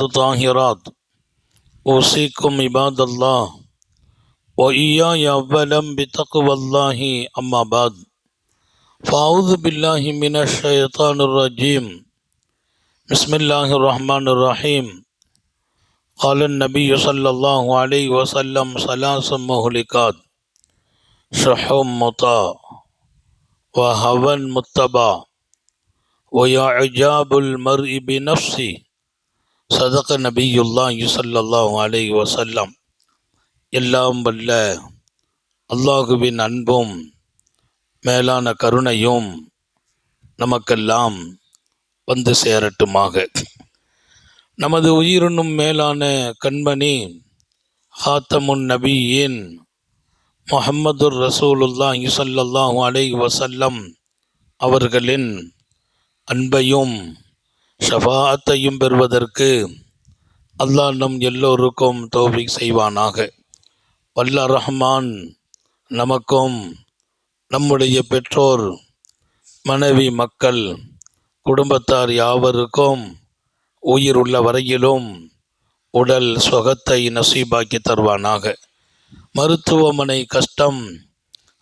طاهرات أوصيكم عباد الله وإياي أولا بتقوى الله أما بعد فأعوذ بالله من الشيطان الرجيم بسم الله الرحمن الرحيم قال النبي صلى الله عليه وسلم ثلاث مهلكات شح مطاع وهوى متبع وإعجاب المرء بنفسه صدق நபியுல்லாஹி ஸல்லல்லாஹு அலைஹி வஸல்லம். எல்லாம் வல்ல அல்லாஹுவின் அன்பும் மேலான கருணையும் நமக்கெல்லாம் வந்து சேரட்டுமாக. நமது உயிரினும் மேலான கண்மணி ஹாத்தமுன் நபியின் முஹம்மதுர் ரசூலுல்லாஹி ஸல்லல்லாஹு அலைஹி வஸல்லம் அவர்களின் அன்பையும் ஷஃபாஅத்தையும் பெறுவதற்கு அல்லாஹ் நம் எல்லோருக்கும் தௌஃபீக் செய்வானாக. வல்ல ரஹ்மான் நமக்கும் நம்முடைய பெற்றோர், மனைவி, மக்கள், குடும்பத்தார் யாவருக்கும் உயிர் உள்ள வரையிலும் உடல் சுகத்தை நசீபாக்கி தருவானாக. மருத்துவமனை கஷ்டம்,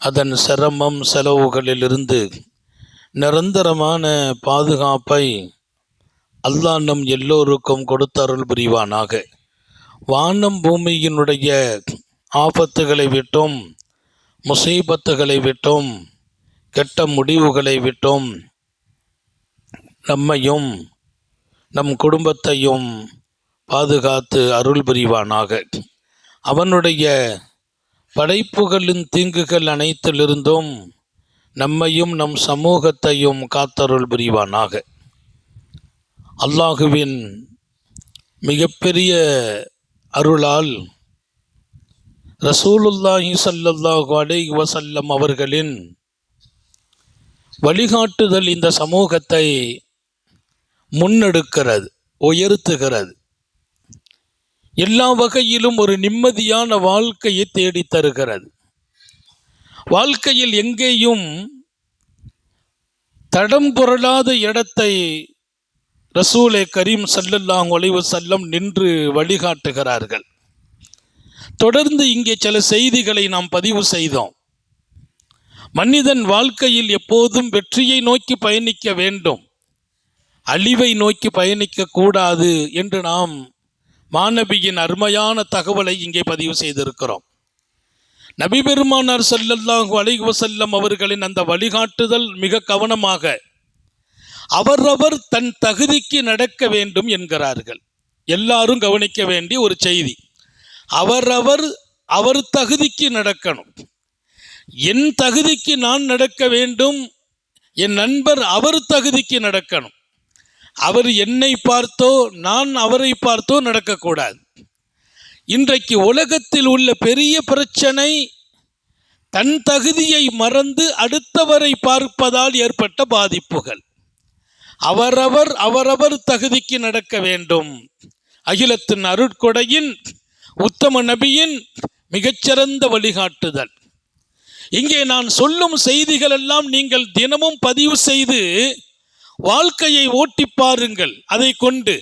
அதன் சிரமம், செலவுகளிலிருந்து நிரந்தரமான பாதுகாப்பை அல்லாஹ் நம் எல்லோருக்கும் கொடுத்தருள் புரிவானாக. வானம் பூமியினுடைய ஆபத்துகளை விட்டும், முசீபத்துகளை விட்டும், கெட்ட முடிவுகளை விட்டும் நம்மையும் நம் குடும்பத்தையும் பாதுகாத்து அருள் புரிவானாக. அவனுடைய படைப்புகளின் தீங்குகள் அனைத்திலிருந்தும் நம்மையும் நம் சமூகத்தையும் காத்தருள் புரிவானாக. அல்லாஹுவின் மிகப்பெரிய அருளால் ரசூலுல்லாஹி ஸல்லல்லாஹு அலைஹி வஸல்லம் அவர்களின் வழிகாட்டுதல் இந்த சமூகத்தை முன்னெடுக்கிறது, உயர்த்துகிறது. எல்லா வகையிலும் ஒரு நிம்மதியான வாழ்க்கையை தேடித் தருகிறது. வாழ்க்கையில் எங்கேயும் தடம் புரளாத இடத்தை ரசூலே கரீம் ஸல்லல்லாஹு அலைஹி வஸல்லம் நின்று வழிகாட்டுகிறார்கள். தொடர்ந்து இங்கே சில செய்திகளை நாம் பதிவு செய்தோம். மனிதன் வாழ்க்கையில் எப்போதும் வெற்றியை நோக்கி பயணிக்க வேண்டும், அழிவை நோக்கி பயணிக்க கூடாது என்று நாம் மாநபியின் அருமையான தகவலை இங்கே பதிவு செய்திருக்கிறோம். நபி பெருமானார் ஸல்லல்லாஹு அலைஹி வஸல்லம் அவர்களின் அந்த வழிகாட்டுதல் மிக கவனமாக அவரவர் தன் தகுதிக்கு நடக்க வேண்டும் என்கிறார்கள். எல்லாரும் கவனிக்க வேண்டிய ஒரு செய்தி. அவர் தகுதிக்கு நடக்கணும். என் தகுதிக்கு நான் நடக்க வேண்டும், என் நண்பர் அவர் தகுதிக்கு நடக்கணும். அவர் என்னை பார்த்தோ நான் அவரை பார்த்தோ நடக்கக்கூடாது. இன்றைக்கு உலகத்தில் உள்ள பெரிய பிரச்சனை தன் தகுதியை மறந்து அடுத்தவரை பார்ப்பதால் ஏற்பட்ட பாதிப்புகள். அவரவர் தகுதிக்கு நடக்க வேண்டும். அகிலத்தின் அருட்கொடையின் உத்தம நபியின் மிகச்சிறந்த வழிகாட்டுதல். இங்கே நான் சொல்லும் செய்திகள் எல்லாம் நீங்கள் தினமும் பதிவு செய்து வாழ்க்கையை ஓட்டி பாருங்கள். அதை கொண்டு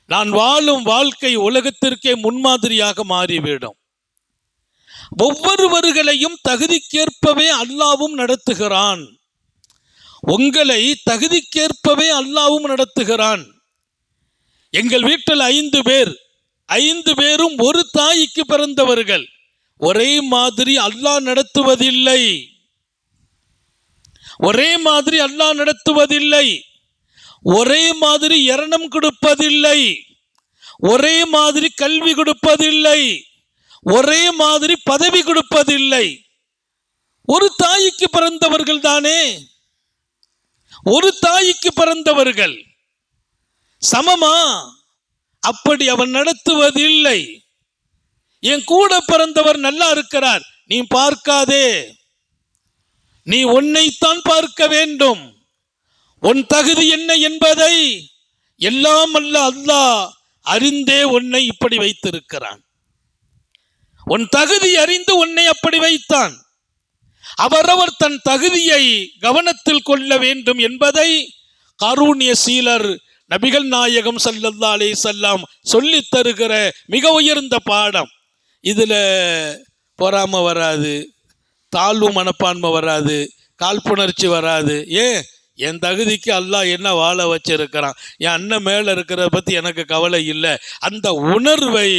நான் வாழும் வாழ்க்கை உலகத்திற்கே முன்மாதிரியாக மாறிவிடும். ஒவ்வொருவர்களையும் தகுதிக்கேற்பவே அல்லாவும் நடத்துகிறான். உங்களை தகுதிக்கேற்பவே அல்லாவும் நடத்துகிறான். எங்கள் வீட்டில் 5 பேர், 5 பேரும் ஒரு தாய்க்கு பிறந்தவர்கள். ஒரே மாதிரி அல்லாஹ் நடத்துவதில்லை. ஒரே மாதிரி அல்லாஹ் நடத்துவதில்லை. ஒரே மாதிரி இரணம் கொடுப்பதில்லை. ஒரே மாதிரி கல்வி கொடுப்பதில்லை. ஒரே மாதிரி பதவி கொடுப்பதில்லை. ஒரு தாய்க்கு பிறந்தவர்கள் தானே, ஒரு தாய்க்கு பிறந்தவர்கள் சமமா? அப்படி அவன் நடத்துவதில்லை. என் கூட பிறந்தவர் நல்லா இருக்கிறார், நீ பார்க்காதே, நீ உன்னைத்தான் பார்க்க வேண்டும். உன் தகுதி என்ன என்பதை எல்லாம் அல்ல அல்லாஹ் அறிந்தே உன்னை இப்படி வைத்திருக்கிறான். உன் தகுதி அறிந்து உன்னை அப்படி வைத்தான். அவரவர் தன் தகுதியை கவனத்தில் கொள்ள வேண்டும் என்பதை காரூண்ய சீலர் நபிகள் நாயகம் ஸல்லல்லாஹு அலைஹி வஸல்லம் சொல்லி தருகிற மிக உயர்ந்த பாடம். இதுல பொறாமை வராது, தாழ்வு மனப்பான்மை வராது, காழ்ப்புணர்ச்சி வராது. ஏன்? என் தகுதிக்கு அல்லாஹ் என்ன வாழ வச்சிருக்கிறான், என் அண்ணன் மேல இருக்கிறத பத்தி எனக்கு கவலை இல்லை. அந்த உணர்வை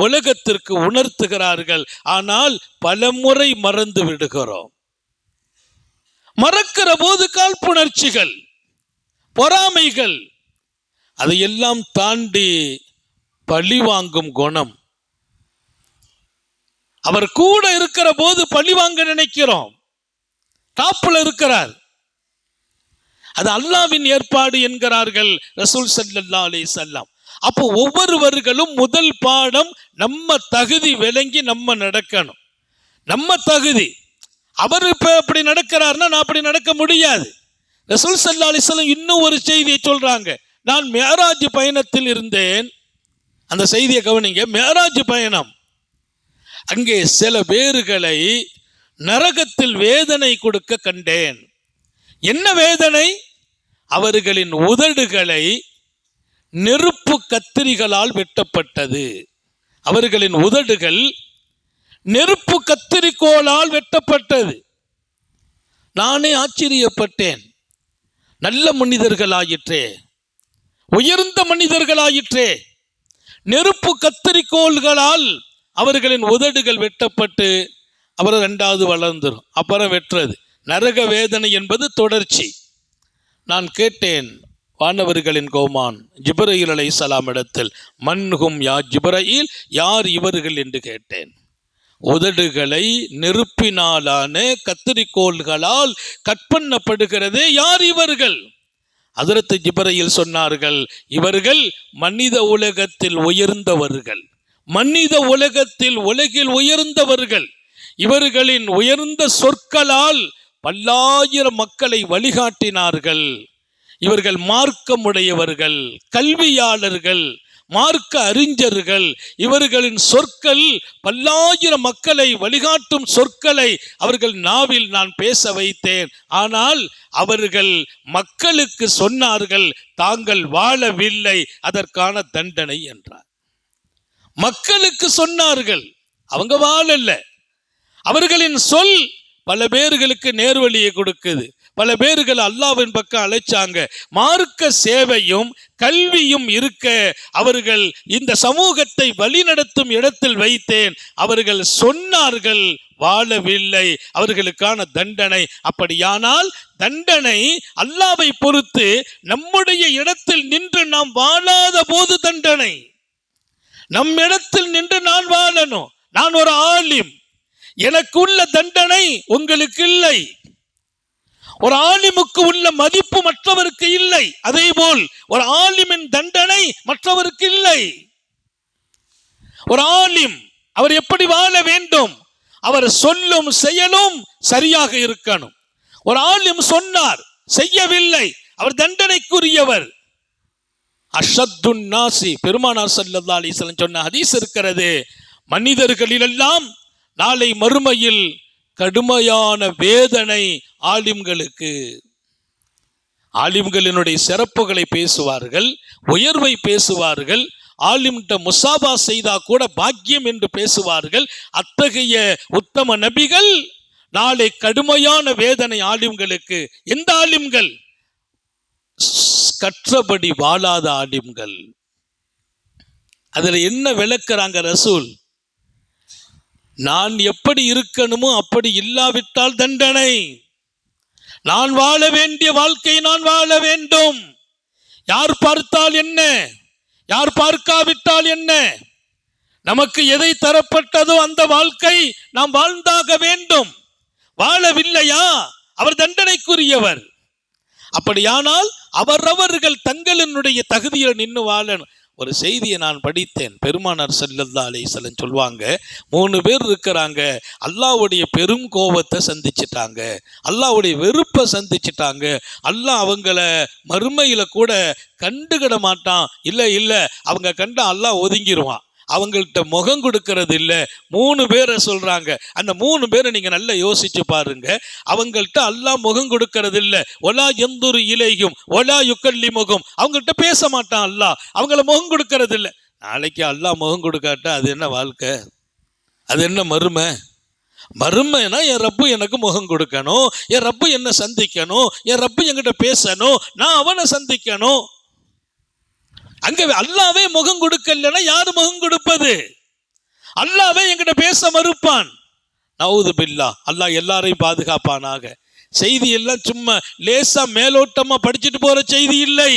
உலகத்திற்கு உணர்த்துகிறார்கள். ஆனால் பலமுறை மறந்து விடுகிறோம். மறக்கிற போது காழ்ப்புணர்ச்சிகள், பொறாமைகள், அதையெல்லாம் தாண்டி பழி வாங்கும் குணம். அவர் கூட இருக்கிற போது பழி வாங்க நினைக்கிறோம். காப்புல இருக்கிறார், அது அல்லாஹ்வின் ஏற்பாடு என்கிறார்கள் ரசூல் ஸல்லல்லாஹு அலைஹி வஸல்லம். அப்போ ஒவ்வொருவர்களும் முதல் பாடம் நம்ம தகுதி விளங்கி நம்ம நடக்கணும். நம்ம தகுதி, அவர் இப்ப அப்படி நடக்கிறார்னா நான் அப்படி நடக்க முடியாது. ரசூல் ஸல்லல்லாஹு அலைஹி வஸல்லம் இன்னும் ஒரு செய்தியை சொல்றாங்க. நான் மிஅராஜ் பயணத்தில் இருந்தேன். அந்த செய்தியை கவனிங்க. மிஅராஜ் பயணம், அங்கே சில பேர்களை நரகத்தில் வேதனை கொடுக்க கண்டேன். என்ன வேதனை? அவர்களின் உதடுகளை நெருப்பு கத்திரிகளால் வெட்டப்பட்டது. அவர்களின் உதடுகள் நெருப்பு கத்திரிக்கோளால் வெட்டப்பட்டது. நானே ஆச்சரியப்பட்டேன். நல்ல மனிதர்களாயிற்றே, உயர்ந்த மனிதர்களாயிற்றே, நெருப்பு கத்திரிக்கோள்களால் அவர்களின் உதடுகள் வெட்டப்பட்டு அப்புறம் ரெண்டாவது வளர்ந்துடும், அப்புறம் வெட்டுறது. நரக வேதனை என்பது தொடர்ச்சி. நான் கேட்டேன் வானவர்களின் கோமான் ஜிப்ரீல் அலைஹிஸ்ஸலாம் இடத்தில், மன்ஹும் யா ஜிப்ரீல், யார் இவர்கள் என்று கேட்டேன். உதடுகளை நெருப்பினாலான கத்திரிக்கோள்களால் கட் பண்ணப்படுகிறதே, யார் இவர்கள்? ஹஜ்ரத் ஜிப்ரீல் சொன்னார்கள், இவர்கள் மனித உலகத்தில் உயர்ந்தவர்கள், மனித உலகத்தில் உலகில் உயர்ந்தவர்கள். இவர்களின் உயர்ந்த சொற்களால் பல்லாயிரம் மக்களை வழிகாட்டினார்கள். இவர்கள் மார்க்கமுடையவர்கள், கல்வியாளர்கள், மார்க்க அறிஞர்கள். இவர்களின் சொற்கள் பல்லாயிரம் மக்களை வழிகாட்டும் சொற்களை அவர்கள் நாவில் நான் பேச வைத்தேன். ஆனால் அவர்கள் மக்களுக்கு சொன்னார்கள், தாங்கள் வாழவில்லை, அதற்கான தண்டனை என்றார். மக்களுக்கு சொன்னார்கள், அவங்க வாழல. அவர்களின் சொல் பல பேர்களுக்கு நேர்வழியை கொடுக்குது. பல பேர்கள் அல்லாஹ்வின் பக்கம் அழைச்சாங்க. மார்க்க சேவையும் கல்வியும் இருக்க அவர்கள் இந்த சமூகத்தை வழிநடத்தும் இடத்தில் வைத்தேன். அவர்கள் சொன்னார்கள், வாழவில்லை, அவர்களுக்கான தண்டனை. அப்படியானால் தண்டனை அல்லாஹ்வை பொறுத்து. நம்முடைய இடத்தில் நின்று நாம் வாழாத போது தண்டனை. நம் இடத்தில் நின்று நான் வாழணும். நான் ஒரு ஆலிம், எனக்கு உள்ள தண்டனை உங்களுக்கு இல்லை. ஒரு ஆலிமுக்கு உள்ள மதிப்பு மற்றவருக்கு இல்லை. அதே போல் ஒரு ஆலிமின் தண்டனை மற்றவருக்கு இல்லை. ஒரு ஆலிம் அவர் எப்படி வாழ வேண்டும்? அவர் சொல்லும் செயலும் சரியாக இருக்கணும். ஒரு ஆலிம் சொன்னார், செய்யவில்லை, அவர் தண்டனைக்குரியவர். அஷத்துன் நாசி, பெருமானார் ஸல்லல்லாஹு அலைஹி வஸல்லம் சொன்ன ஹதீஸ் இருக்கிறது. மனிதர்களிலெல்லாம் நாளை மறுமையில் கடுமையான வேதனை ஆலிம்களுக்கு. ஆலிம்களினுடைய சிறப்புகளை பேசுவார்கள், உயர்வை பேசுவார்கள். ஆலிம்கிட்ட முசாபா செய்தா கூட பாக்கியம் என்று பேசுவார்கள். அத்தகைய உத்தம நபிகள் நாளை கடுமையான வேதனை ஆலிம்களுக்கு. எந்த ஆலிம்கள்? கற்றபடி வாழாத ஆலிம்கள். அதுல என்ன விளக்குறாங்க ரசூல்? நான் எப்படி இருக்கணுமோ அப்படி இல்லாவிட்டால் தண்டனை. நான் வாழ வேண்டிய வாழ்க்கை நான் வாழ வேண்டும். யார் பார்த்தால் என்ன, யார் பார்க்காவிட்டால் என்ன, நமக்கு எதை தரப்பட்டதோ அந்த வாழ்க்கை நாம் வாழ்ந்தாக வேண்டும். வாழவில்லையா அவர் தண்டனைக்குரியவர். அப்படியானால் அவரவர்கள் தங்களினுடைய தகுதியில் நின்று வாழணும். ஒரு செய்தியை நான் படித்தேன். பெருமானார் ஸல்லல்லாஹு அலைஹி வஸல்லம் சொல்வாங்க, 3 பேர் இருக்கிறாங்க, அல்லாஹ்வுடைய பெரும் கோபத்தை சந்திச்சிட்டாங்க, அல்லாஹ்வுடைய வெறுப்பை சந்திச்சிட்டாங்க. அல்லாஹ் அவங்கள மறுமையில கூட கண்டுகிட மாட்டான். இல்லை இல்லை, அவங்க கண்டா அல்லாஹ் ஒதுங்கிடுவான். அவங்கள்ட்ட முகம் கொடுக்கறது இல்லை. 3 பேரை சொல்றாங்க. அந்த 3 பேரை நீங்க நல்லா யோசிச்சு பாருங்க. அவங்கள்ட்ட அல்லாஹ் முகம் கொடுக்கறது இல்லை. ஒலா எந்துரு இலையும் ஒலா யுக்கல்லிமுகும், அவங்கள்ட்ட பேச மாட்டான் அல்லாஹ், அவங்கள முகம் கொடுக்கறது இல்லை. நாளைக்கு அல்லாஹ் முகம் கொடுக்காட்டா அது என்ன வாழ்க்கை? அது என்ன மறுமை? மறுமைனா என் ரப்பு எனக்கு முகம் கொடுக்கணும், என் ரப்பு என்ன சந்திக்கணும், என் ரப்பு என்கிட்ட பேசணும், நான் அவனை சந்திக்கணும். அங்க அல்லாவே முகம் கொடுக்கலன்னா யாரு முகம் கொடுப்பது? அல்லாவே என்கிட்ட பேச மறுப்பான். நவுது பில்லா, அல்லாஹ் எல்லாரையும் பாதுகாப்பானாக. செய்தி எல்லாம் சும்மா லேசா மேலோட்டமா படிச்சுட்டு போற செய்தி இல்லை.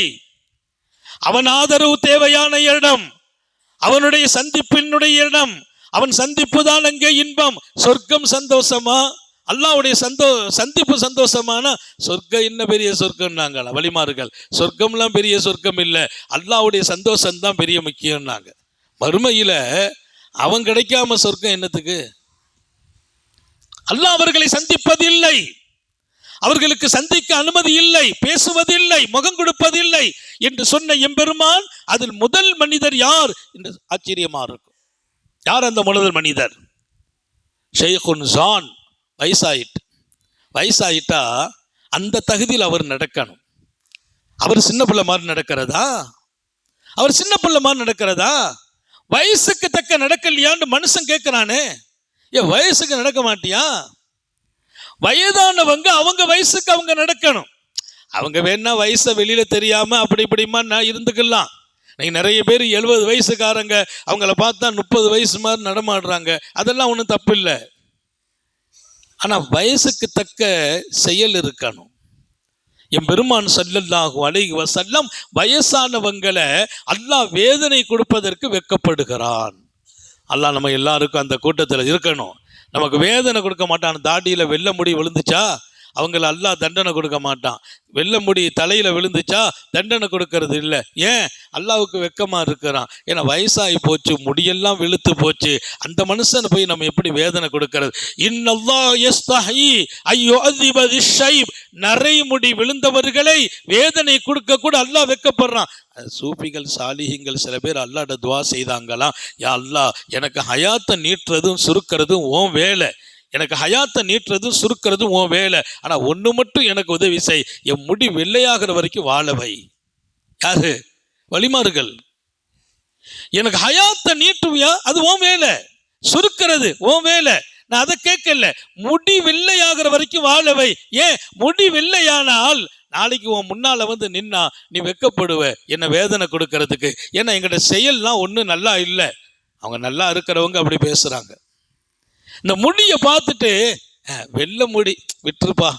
அவன் ஆதரவு தேவையான இடம், அவனுடைய சந்திப்பினுடைய இடம். அவன் சந்திப்பு தான் அங்கே இன்பம். சொர்க்கம் சந்தோஷமா? அல்லாஹ்வுடைய சந்திப்பு சந்தோஷமான சொர்க்கம் என்ன பெரிய சொர்க்கம்னாங்க வலிமார்கள். சொர்க்கம்லாம் பெரிய சொர்க்கம் இல்லை, அல்லாஹ்வுடைய சந்தோஷம் தான் பெரிய முக்கியம்னாங்க. மறுமையில அவன் கிடைக்காம சொர்க்கம் என்னத்துக்கு? அல்லாஹ் அவர்களை சந்திப்பதில்லை, அவர்களுக்கு சந்திக்க அனுமதி இல்லை, பேசுவதில்லை, முகம் கொடுப்பதில்லை என்று சொன்ன எம்பெருமான் அதில் முதல் மனிதர் யார் என்று ஆச்சரியமா இருக்கும். யார் அந்த முதல் மனிதர்? ஷைகுன் ஜான். வயசாயிட்டா அந்த தகுதியில் அவர் நடக்கணும். அவர் சின்ன பிள்ளை மாதிரி நடக்கிறதா? அவர் சின்ன பிள்ளை மாதிரி நடக்கிறதா? வயசுக்கு தக்க நடக்கலையான்னு மனுஷன் கேட்கிறானே. வயசுக்கு நடக்க மாட்டியா? வயதானவங்க அவங்க வயசுக்கு அவங்க நடக்கணும். அவங்க வேணா வயசை வெளியில தெரியாம அப்படி இப்படிமா நான் இருந்துக்கலாம். நீங்க நிறைய பேர் 70 வயசுக்காரங்க, அவங்கள பார்த்தா 30 வயசு மாதிரி நடமாடுறாங்க. அதெல்லாம் ஒன்றும் தப்பு இல்லை. ஆனா வயசுக்கு தக்க செயல் இருக்கணும். என் பெருமான் ஸல்லல்லாஹு அலைஹி வஸல்லம் வயசானவங்களை அல்லாஹ் வேதனை கொடுப்பதற்கு வெட்கப்படுகிறான். அல்லாஹ் நம்ம எல்லாருக்கும் அந்த கூட்டத்தில் இருக்கணும். நமக்கு வேதனை கொடுக்க மாட்டான். தாடியில் வெள்ளை முடி விழுந்துச்சா அவங்கள அல்லாஹ் தண்டனை கொடுக்க மாட்டான். வெள்ளை முடி தலையில் விழுந்துச்சா தண்டனை கொடுக்கறது இல்லை. ஏன்? அல்லாஹ்வுக்கு வெக்கமாக இருக்கிறான். ஏன்னா வயசாகி போச்சு, முடியெல்லாம் வெளுத்து போச்சு. அந்த மனுஷனை போய் நம்ம எப்படி வேதனை கொடுக்கறது? இன்னல்லாஹ் யஸ்தஹி அய்யுஅஸிப திஷ்ஷைப், நரைமுடி விழுந்தவர்களை வேதனை கொடுக்க கூட அல்லாஹ் வெக்கப்படுறான். சூஃபிகள் சாலிஹிங்கள் சில பேர் அல்லாஹ்ட்ட துவா செய்தாங்களாம், யா அல்லாஹ் எனக்கு ஹயாத்தை நீட்டுறதும் சுருக்கிறதும் உன் வேலை, எனக்கு ஹயாத்தை நீட்டுறதும் சுருக்கிறதும் உன் வேலை. ஆனா ஒண்ணு மட்டும் எனக்கு உதவி செய், என் முடி வெள்ளையாகிற வரைக்கும் வாழவை. யாரு? வலிமார்கள். எனக்கு ஹயாத்தை நீட்டுவியா, அது உன் வேலை, சுருக்கிறது உன் வேலை, நான் அதை கேட்கல. முடி வெள்ளையாகிற வரைக்கும் வாழவை. ஏன்? முடி வெள்ளையானால் நாளைக்கு உன் முன்னால வந்து நின்னா நீ வெக்கப்படுவ என்ன வேதனை கொடுக்கறதுக்கு. ஏன்னா எங்கிட்ட செயல்லாம் ஒன்றும் நல்லா இல்லை. அவங்க நல்லா இருக்கிறவங்க அப்படி பேசுறாங்க. இந்த முடியை பார்த்துட்டு வெள்ளை முடி விட்டுருப்பா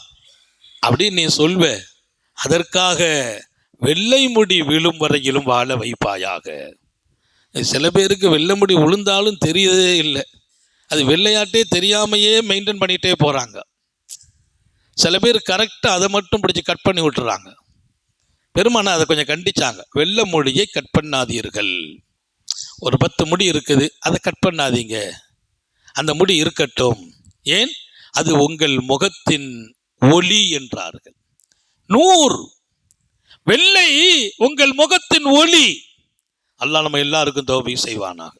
அப்படின்னு நீ சொல்வ. அதற்காக வெள்ளை முடி விழும் வரையிலும் வாழ வைப்பாயாக. சில பேருக்கு வெள்ளை முடி விழுந்தாலும் தெரியதே இல்லை, அது வெள்ளையாட்டே தெரியாமையே மெயின்டைன் பண்ணிகிட்டே போகிறாங்க. சில பேர் கரெக்டாக அதை மட்டும் பிடிச்சி கட் பண்ணி விட்டுறாங்க. பெருமானா அதை கொஞ்சம் கண்டிச்சாங்க, வெள்ளை முடியை கட் பண்ணாதீர்கள். ஒரு 10 முடி இருக்குது, அதை கட் பண்ணாதீங்க, அந்த முடி இருக்கட்டும். ஏன்? அது உங்கள் முகத்தின் ஒளி என்றார்கள். நூர், வெள்ளை உங்கள் முகத்தின் ஒளி. அல்லாஹ் நம்ம எல்லாருக்கும் தௌஃபீக் செய்வானாக.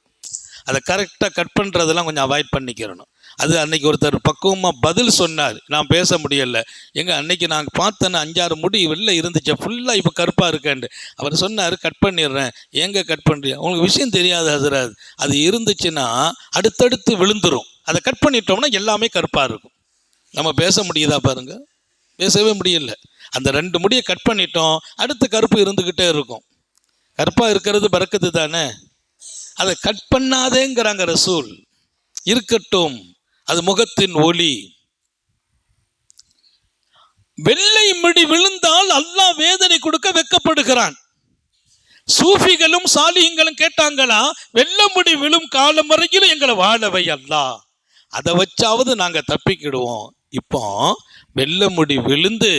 அதை கரெக்டாக கட் பண்ணுறதெல்லாம் கொஞ்சம் அவாய்ட் பண்ணிக்கிறணும். அது அன்னைக்கு ஒருத்தர் பக்குவமாக பதில் சொன்னார், நான் பேச முடியலை. அன்னைக்கு நான் பார்த்தேன்னு 5-6 முடி வெளில இருந்துச்சு, ஃபுல்லாக இப்போ கருப்பாக இருக்கேன்ட்டு. அவர் சொன்னார், கட் பண்ணிடுறேன். கட் பண்ணுறியா? உங்களுக்கு விஷயம் தெரியாது ஹஸரத், அது இருந்துச்சுன்னா அடுத்தடுத்து விழுந்துரும். அதை கட் பண்ணிட்டோம்னா எல்லாமே கருப்பாக இருக்கும். நம்ம பேச முடியுதா பாருங்க? பேசவே முடியல. அந்த 2 முடியை கட் பண்ணிட்டோம், அடுத்த கருப்பு இருந்துக்கிட்டே இருக்கும். கருப்பாக இருக்கிறது பரக்கத்து தானே. அதை கட் பண்ணாதேங்கிறாங்க ரசூல். இருக்கட்டும், அது முகத்தின் ஒளி. வெள்ளை முடி விழுந்தால் அல்லாஹ் வேதனை கொடுக்க வெட்கப்படுகிறான். சூஃபிகளும் சாலிஹீங்களும் கேட்டாங்களா, வெள்ளை முடி விழும் காலம் வரையிலும் எங்களை வாழவை அல்லாஹ், அதை வச்சாவது நாங்க தப்பிக்கிடுவோம். இப்போ வெள்ளை முடி விழுந்து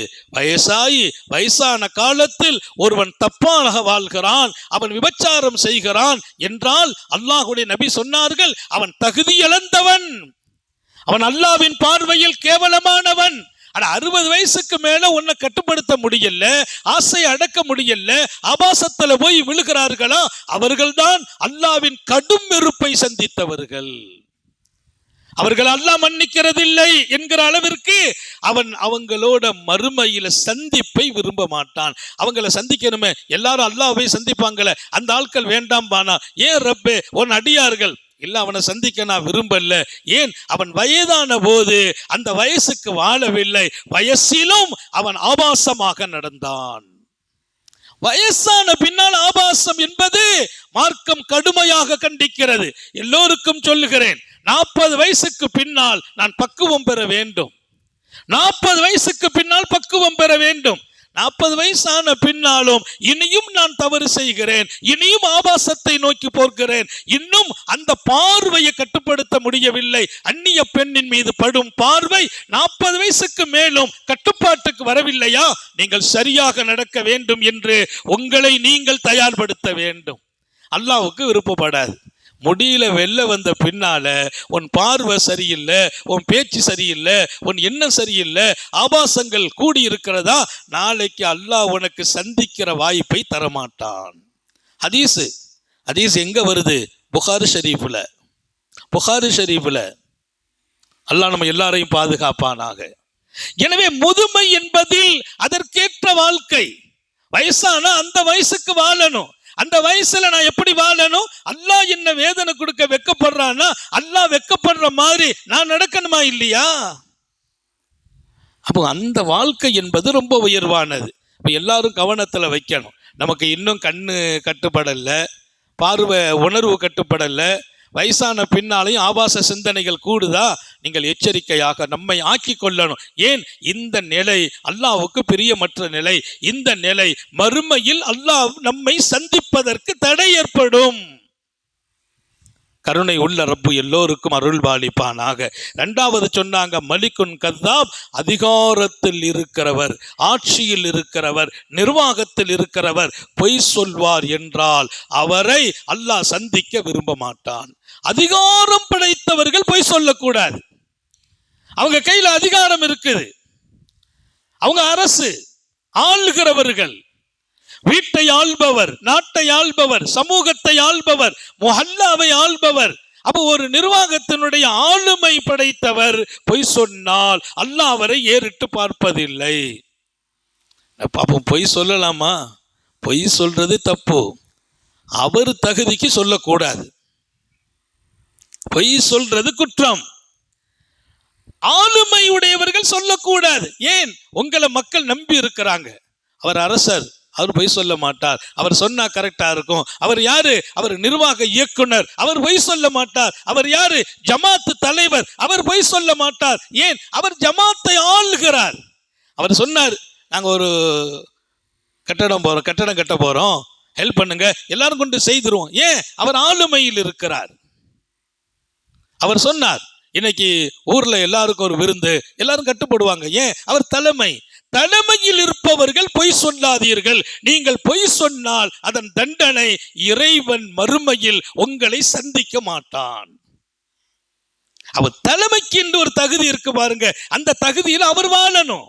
வயசான காலத்தில் ஒருவன் தப்பாக வாழ்கிறான், அவன் விபச்சாரம் செய்கிறான் என்றால் அல்லாஹ்வுடைய நபி சொன்னார்கள், அவன் தகுதி இழந்தவன், அவன் அல்லாஹ்வின் பார்வையில் கேவலமானவன், ஆனா 60 வயசுக்கு மேல உன்னை கட்டுப்படுத்த முடியல, ஆசை அடக்க முடியல, ஆபாசத்துல போய் விழுகிறார்களா, அவர்கள்தான் அல்லாஹ்வின் கடும் வெறுப்பை சந்தித்தவர்கள். அவர்கள் அல்லாஹ் மன்னிக்கிறதில்லை என்கிற அளவிற்கு அவன் அவங்களோட மறுமையில சந்திப்பை விரும்ப மாட்டான். அவங்கள சந்திக்கணுமே, எல்லாரும் அல்லாஹ்வை சந்திப்பாங்களே, அந்த ஆட்கள் வேண்டாம் பானா. ஏன் ரப்பே, உன் அடியார்கள் இல்ல அவனை சந்திக்க நான் விரும்பல. ஏன்? அவன் வயதான போது அந்த வயசுக்கு வாழவில்லை, வயசிலும் அவன் ஆபாசமாக நடந்தான். வயசான பின்னால் ஆபாசம் என்பது மார்க்கம் கடுமையாக கண்டிக்கிறது. எல்லோருக்கும் சொல்லுகிறேன், 40 வயசுக்கு பின்னால் நான் பக்குவம் பெற வேண்டும். 40 வயசுக்கு பின்னால் பக்குவம் பெற வேண்டும். 40 வயசான பின்னாலும் இனியும் நான் தவறு செய்கிறேன், இனியும் ஆபாசத்தை நோக்கி போகிறேன், இன்னும் அந்த பார்வையை கட்டுப்படுத்த முடியவில்லை. அந்நிய பெண்ணின் மீது படும் பார்வை 40 வயசுக்கு மேலும் கட்டுப்பாட்டுக்கு வரவில்லையா, நீங்கள் சரியாக நடக்க வேண்டும் என்று உங்களை நீங்கள் தயார்படுத்த வேண்டும். அல்லாஹ்வுக்கு விருப்பப்படாது. முடியல வெளில வந்த பின்னால உன் பார்வை சரியில்லை, உன் பேச்சு சரியில்லை, உன் எண்ணம் சரியில்லை, ஆபாசங்கள் கூடி இருக்கிறதா, நாளைக்கு அல்லாஹ் உனக்கு சந்திக்கிற வாய்ப்பை தரமாட்டான். ஹதீஸ் எங்க வருது? புகாரி ஷரீஃப்ல. அல்லாஹ் நம்ம எல்லாரையும் பாதுகாப்பானாக. எனவே முதுமை என்பதில் அதற்கேற்ற வாழ்க்கை. வயசானா அந்த வயசுக்கு வாழணும். அந்த வயசுல நான் எப்படி வாழணும்? அல்லாஹ் என்ன வேதனை கொடுக்க வெக்கப்படுறான்னா, அல்லாஹ் வெக்கப்படுற மாதிரி நான் நடக்கணுமா இல்லையா? அப்போ அந்த வாழ்க்கை என்பது ரொம்ப உயர்வானது. இப்போ எல்லாரும் கவனத்தில் வைக்கணும். நமக்கு இன்னும் கண்ணு கட்டுப்படலை, பார்வை உணர்வு கட்டுப்படலை, வயசான பின்னாலையும் ஆபாச சிந்தனைகள் கூடுதா, நீங்கள் எச்சரிக்கையாக நம்மை ஆக்கி கொள்ளணும். ஏன்? இந்த நிலை அல்லாஹ்வுக்கு பிரியமற்ற நிலை. இந்த நிலை மறுமையில் அல்லாஹ் நம்மை சந்திப்பதற்கு தடை ஏற்படும். கருணை உள்ள ரப்பு எல்லோருக்கும் அருள் பாலிப்பானாக. 2வது சொன்னாங்க, மலிக்குன் கத்தாப், அதிகாரத்தில் இருக்கிறவர், ஆட்சியில் இருக்கிறவர், நிர்வாகத்தில் இருக்கிறவர் பொய் சொல்வார் என்றால் அவரை அல்லாஹ் சந்திக்க விரும்ப மாட்டான். அதிகாரம் படைத்தவர்கள் பொய் சொல்லக்கூடாது. அவங்க கையில் அதிகாரம் இருக்குது, அவங்க அரசு ஆளுகிறவர்கள், வீட்டை ஆள்பவர், நாட்டை ஆள்பவர், சமூகத்தை ஆள்பவர், முஹல்லாவை ஆள்பவர். அப்போ ஒரு நிர்வாகத்தினுடைய ஆளுமை படைத்தவர் பொய் சொன்னால் அல்லாஹ் அவரை ஏறிட்டு பார்ப்பதில்லை. அப்போ பொய் சொல்லலாமா? பொய் சொல்றது தப்பு, அவர் தகுதிக்கு சொல்லக்கூடாது. பொய் சொல்றது குற்றம். ஆளுமை உடையவர்கள் சொல்லக்கூடாது. ஏன்? உங்களை மக்கள் நம்பி இருக்கிறாங்க. அவர் அரசர், அவர் பொய் சொல்ல மாட்டார், அவர் சொன்னா கரெக்டா இருக்கும். அவர் யாரு? அவர் நிர்வாக இயக்குனர், அவர் பொய் சொல்ல மாட்டார். அவர் யாரு? ஜமாத்து தலைவர், அவர் பொய் சொல்ல மாட்டார். ஏன்? அவர் ஜமாத்தை ஆளுகிறார். அவர் சொன்னார், நாங்க ஒரு கட்டடம் கட்ட போறோம், ஹெல்ப் பண்ணுங்க, எல்லாரும் கொண்டு செய்திருவோம். ஏன்? அவர் ஆளுமையில் இருக்கிறார். அவர் சொன்னார், இன்னைக்கு ஊர்ல எல்லாருக்கும் ஒரு விருந்து, எல்லாரும் கட்டுப்படுவாங்க. ஏன்? அவர் தலைமையில் இருப்பவர்கள் பொய் சொல்லாதீர்கள். நீங்கள் பொய் சொன்னால் அதன் தண்டனை இறைவன் மறுமையில் உங்களை சந்திக்க மாட்டான். அவர் தலைமைக்கு என்று ஒரு தகுதி இருக்கு பாருங்க, அந்த தகுதியில் அவர் வாழணும்.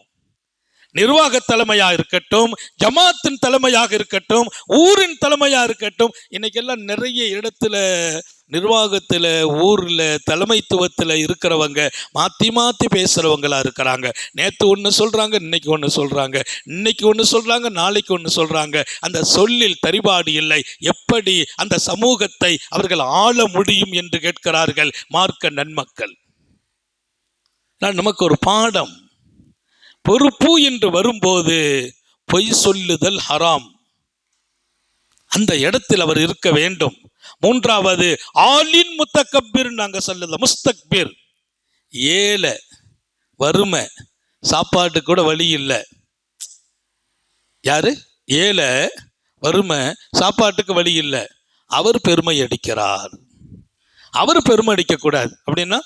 நிர்வாக தலைமையா இருக்கட்டும், ஜமாத்தின் தலைமையாக இருக்கட்டும், ஊரின் தலைமையா இருக்கட்டும். இன்னைக்கு எல்லாம் நிறைய இடத்துல நிர்வாகத்தில், ஊரில் தலைமைத்துவத்தில் இருக்கிறவங்க மாற்றி மாற்றி பேசுகிறவங்களா இருக்கிறாங்க. நேற்று ஒன்று சொல்கிறாங்க, இன்னைக்கு ஒன்று சொல்கிறாங்க, இன்னைக்கு ஒன்று சொல்கிறாங்க, நாளைக்கு ஒன்று சொல்கிறாங்க. அந்த சொல்லில் தரிபாடு இல்லை. எப்படி அந்த சமூகத்தை அவர்கள் ஆள முடியும் என்று கேட்கிறார்கள் மார்க்க நன்மக்கள். நமக்கு ஒரு பாடம், பொறுப்பு என்று வரும்போது பொய் சொல்லுதல் ஹராம். அந்த இடத்தில் அவர் இருக்க வேண்டும். 3வது, ஆலின் முத்தக்கபிர், நாங்க சொல்லல முஸ்தக்பிர், ஏழை, வறுமை, சாப்பாட்டு கூட வழி இல்லை. யாரு? ஏழை, வறுமை, சாப்பாட்டுக்கு வழி இல்லை. அவர் பெருமை அடிக்கிறார். அவர் பெருமை அடிக்க கூடாது. அப்படின்னா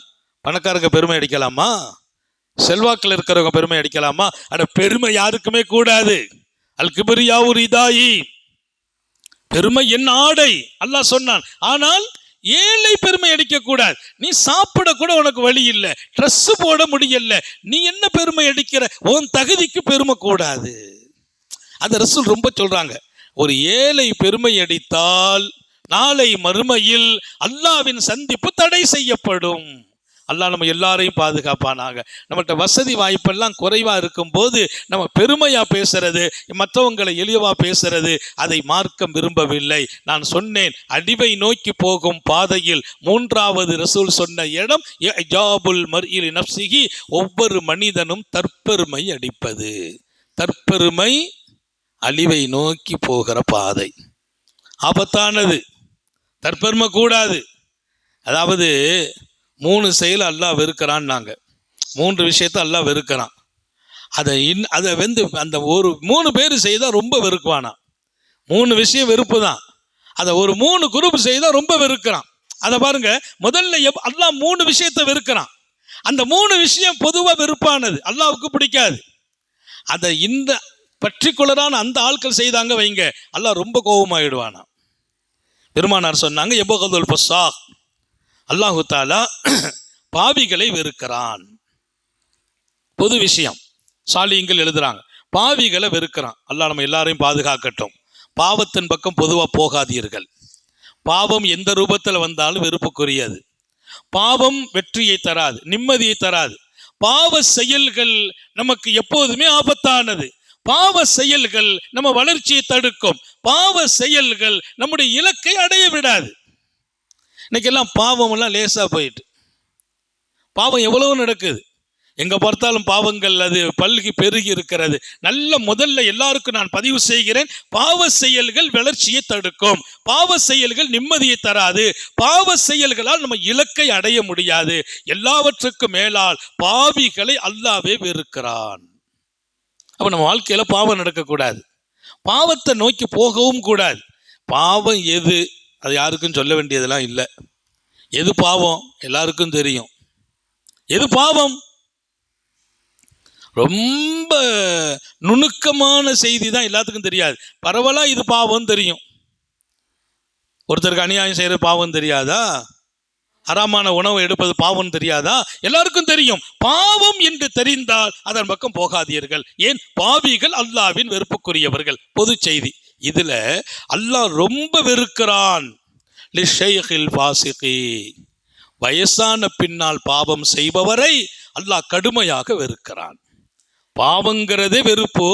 பணக்காரங்க பெருமை அடிக்கலாமா? செல்வாக்கில் இருக்கிறவங்க பெருமை அடிக்கலாமா? ஆனா பெருமை யாருக்குமே கூடாது. அல் கிப்ரியா ரிதாயி, பெருமை என் ஆடை, அல்லாஹ் சொன்னான். ஆனால் ஏழை பெருமை அடிக்க கூடாது. நீ சாப்பிட கூட உனக்கு வழி இல்லை, ட்ரெஸ் போட முடியல, நீ என்ன பெருமை அடிக்கிற? உன் தகுதிக்கு பெருமை கூடாது. அந்த ரசூல் ரொம்ப சொல்றாங்க, ஒரு ஏழை பெருமை அடித்தால் நாளை மறுமையில் அல்லாவின் சந்திப்பு தடை செய்யப்படும். அல்லாஹ் நம்ம எல்லாரையும் பாதுகாப்பானாக. நம்மகிட்ட வசதி வாய்ப்பெல்லாம் குறைவா இருக்கும் போது நம்ம பெருமையா பேசுறது, மற்றவங்களை எளியவா பேசுறது, அதை மார்க்கம் விரும்பவில்லை. நான் சொன்னேன், அடிவை நோக்கி போகும் பாதையில் மூன்றாவது ரசூல் சொன்ன இடம் இஜாபுல் மர்இ நஃப்ஸிஹி, ஒவ்வொரு மனிதனும் தற்பெருமை அடிப்பது. தற்பெருமை அழிவை நோக்கி போகிற பாதை, ஆபத்தானது. தற்பெருமை கூடாது. அதாவது 3 செயல் அல்லாஹ் வெறுக்கிறான்னாங்க. 3 விஷயத்த அல்லாஹ் வெறுக்கிறான். அதை அந்த ஒரு 3 பேர் செய்தால் ரொம்ப வெறுக்குவானா. 3 விஷயம் வெறுப்பு தான். அதை ஒரு 3 குரூப் செய்தால் ரொம்ப வெறுக்கிறான். அதை பாருங்க, முதல்ல அல்லாஹ் 3 விஷயத்தை வெறுக்கிறான். அந்த 3 விஷயம் பொதுவாக வெறுப்பானது, அல்லாஹ்வுக்கு பிடிக்காது. அதை இந்த பர்டிகுலரான அந்த ஆட்கள் செய்தாங்க வைங்க, அல்லாஹ் ரொம்ப கோபமாயிடுவானா. பெருமானார் சொன்னாங்க, எபகதுல் ஃபஸாக், அல்லாஹு தாலா பாவிகளை வெறுக்கிறான். பொது விஷயம் சாலியங்கள் எழுதுறாங்க, பாவிகளை வெறுக்கிறான். அல்லாஹ் நம்ம எல்லாரையும் பாதுகாக்கட்டும். பாவத்தின் பக்கம் பொதுவாக போகாதீர்கள். பாவம் எந்த ரூபத்தில் வந்தாலும் வெறுப்புக்குரியது. பாவம் வெற்றியை தராது, நிம்மதியை தராது. பாவ செயல்கள் நமக்கு எப்போதுமே ஆபத்தானது. பாவ செயல்கள் நம்ம வளர்ச்சியை தடுக்கும். பாவ செயல்கள் நம்முடைய இலக்கை அடைய விடாது. இன்னைக்கெல்லாம் பாவம் எல்லாம் லேசா போயிட்டு, பாவம் எவ்வளவு நடக்குது, எங்க பார்த்தாலும் பாவங்கள் அது பல்கி பெருகி இருக்கிறது. நல்ல முதல்ல எல்லாருக்கும் நான் பதிவு செய்கிறேன், பாவ செயல்கள் வளர்ச்சியை தடுக்கும், பாவ செயல்கள் நிம்மதியை தராது, பாவ செயல்களால் நம்ம இலக்கை அடைய முடியாது. எல்லாவற்றுக்கும் மேலால் பாவிகளை அல்லாஹ்வே வெறுக்கிறான். அப்ப நம்ம வாழ்க்கையில பாவம் நடக்கக்கூடாது, பாவத்தை நோக்கி போகவும் கூடாது. பாவம் எது, அது யாருக்கும் சொல்ல வேண்டியதெல்லாம் இல்லை. எது பாவம் எல்லாருக்கும் தெரியும். எது பாவம் ரொம்ப நுணுக்கமான செய்தி தான் எல்லாத்துக்கும் தெரியாது. பரவலா இது பாவம் தெரியும். ஒருத்தருக்கு அநியாயம் செய்யறது பாவம் தெரியாதா? ஹராமான உணவு எடுப்பது பாவம் தெரியாதா? எல்லாருக்கும் தெரியும். பாவம் என்று தெரிந்தால் அதன் பக்கம் போகாதீர்கள். ஏன்? பாவிகள் அல்லாஹ்வின் வெறுப்புக்குரியவர்கள். பொது செய்தி. இதுல அல்லாஹ் ரொம்ப வெறுக்கிறான். வயசான பின்னால் பாவம் செய்பவரை அல்லாஹ் கடுமையாக வெறுக்கிறான். பாவங்கிறதே வெறுப்பு,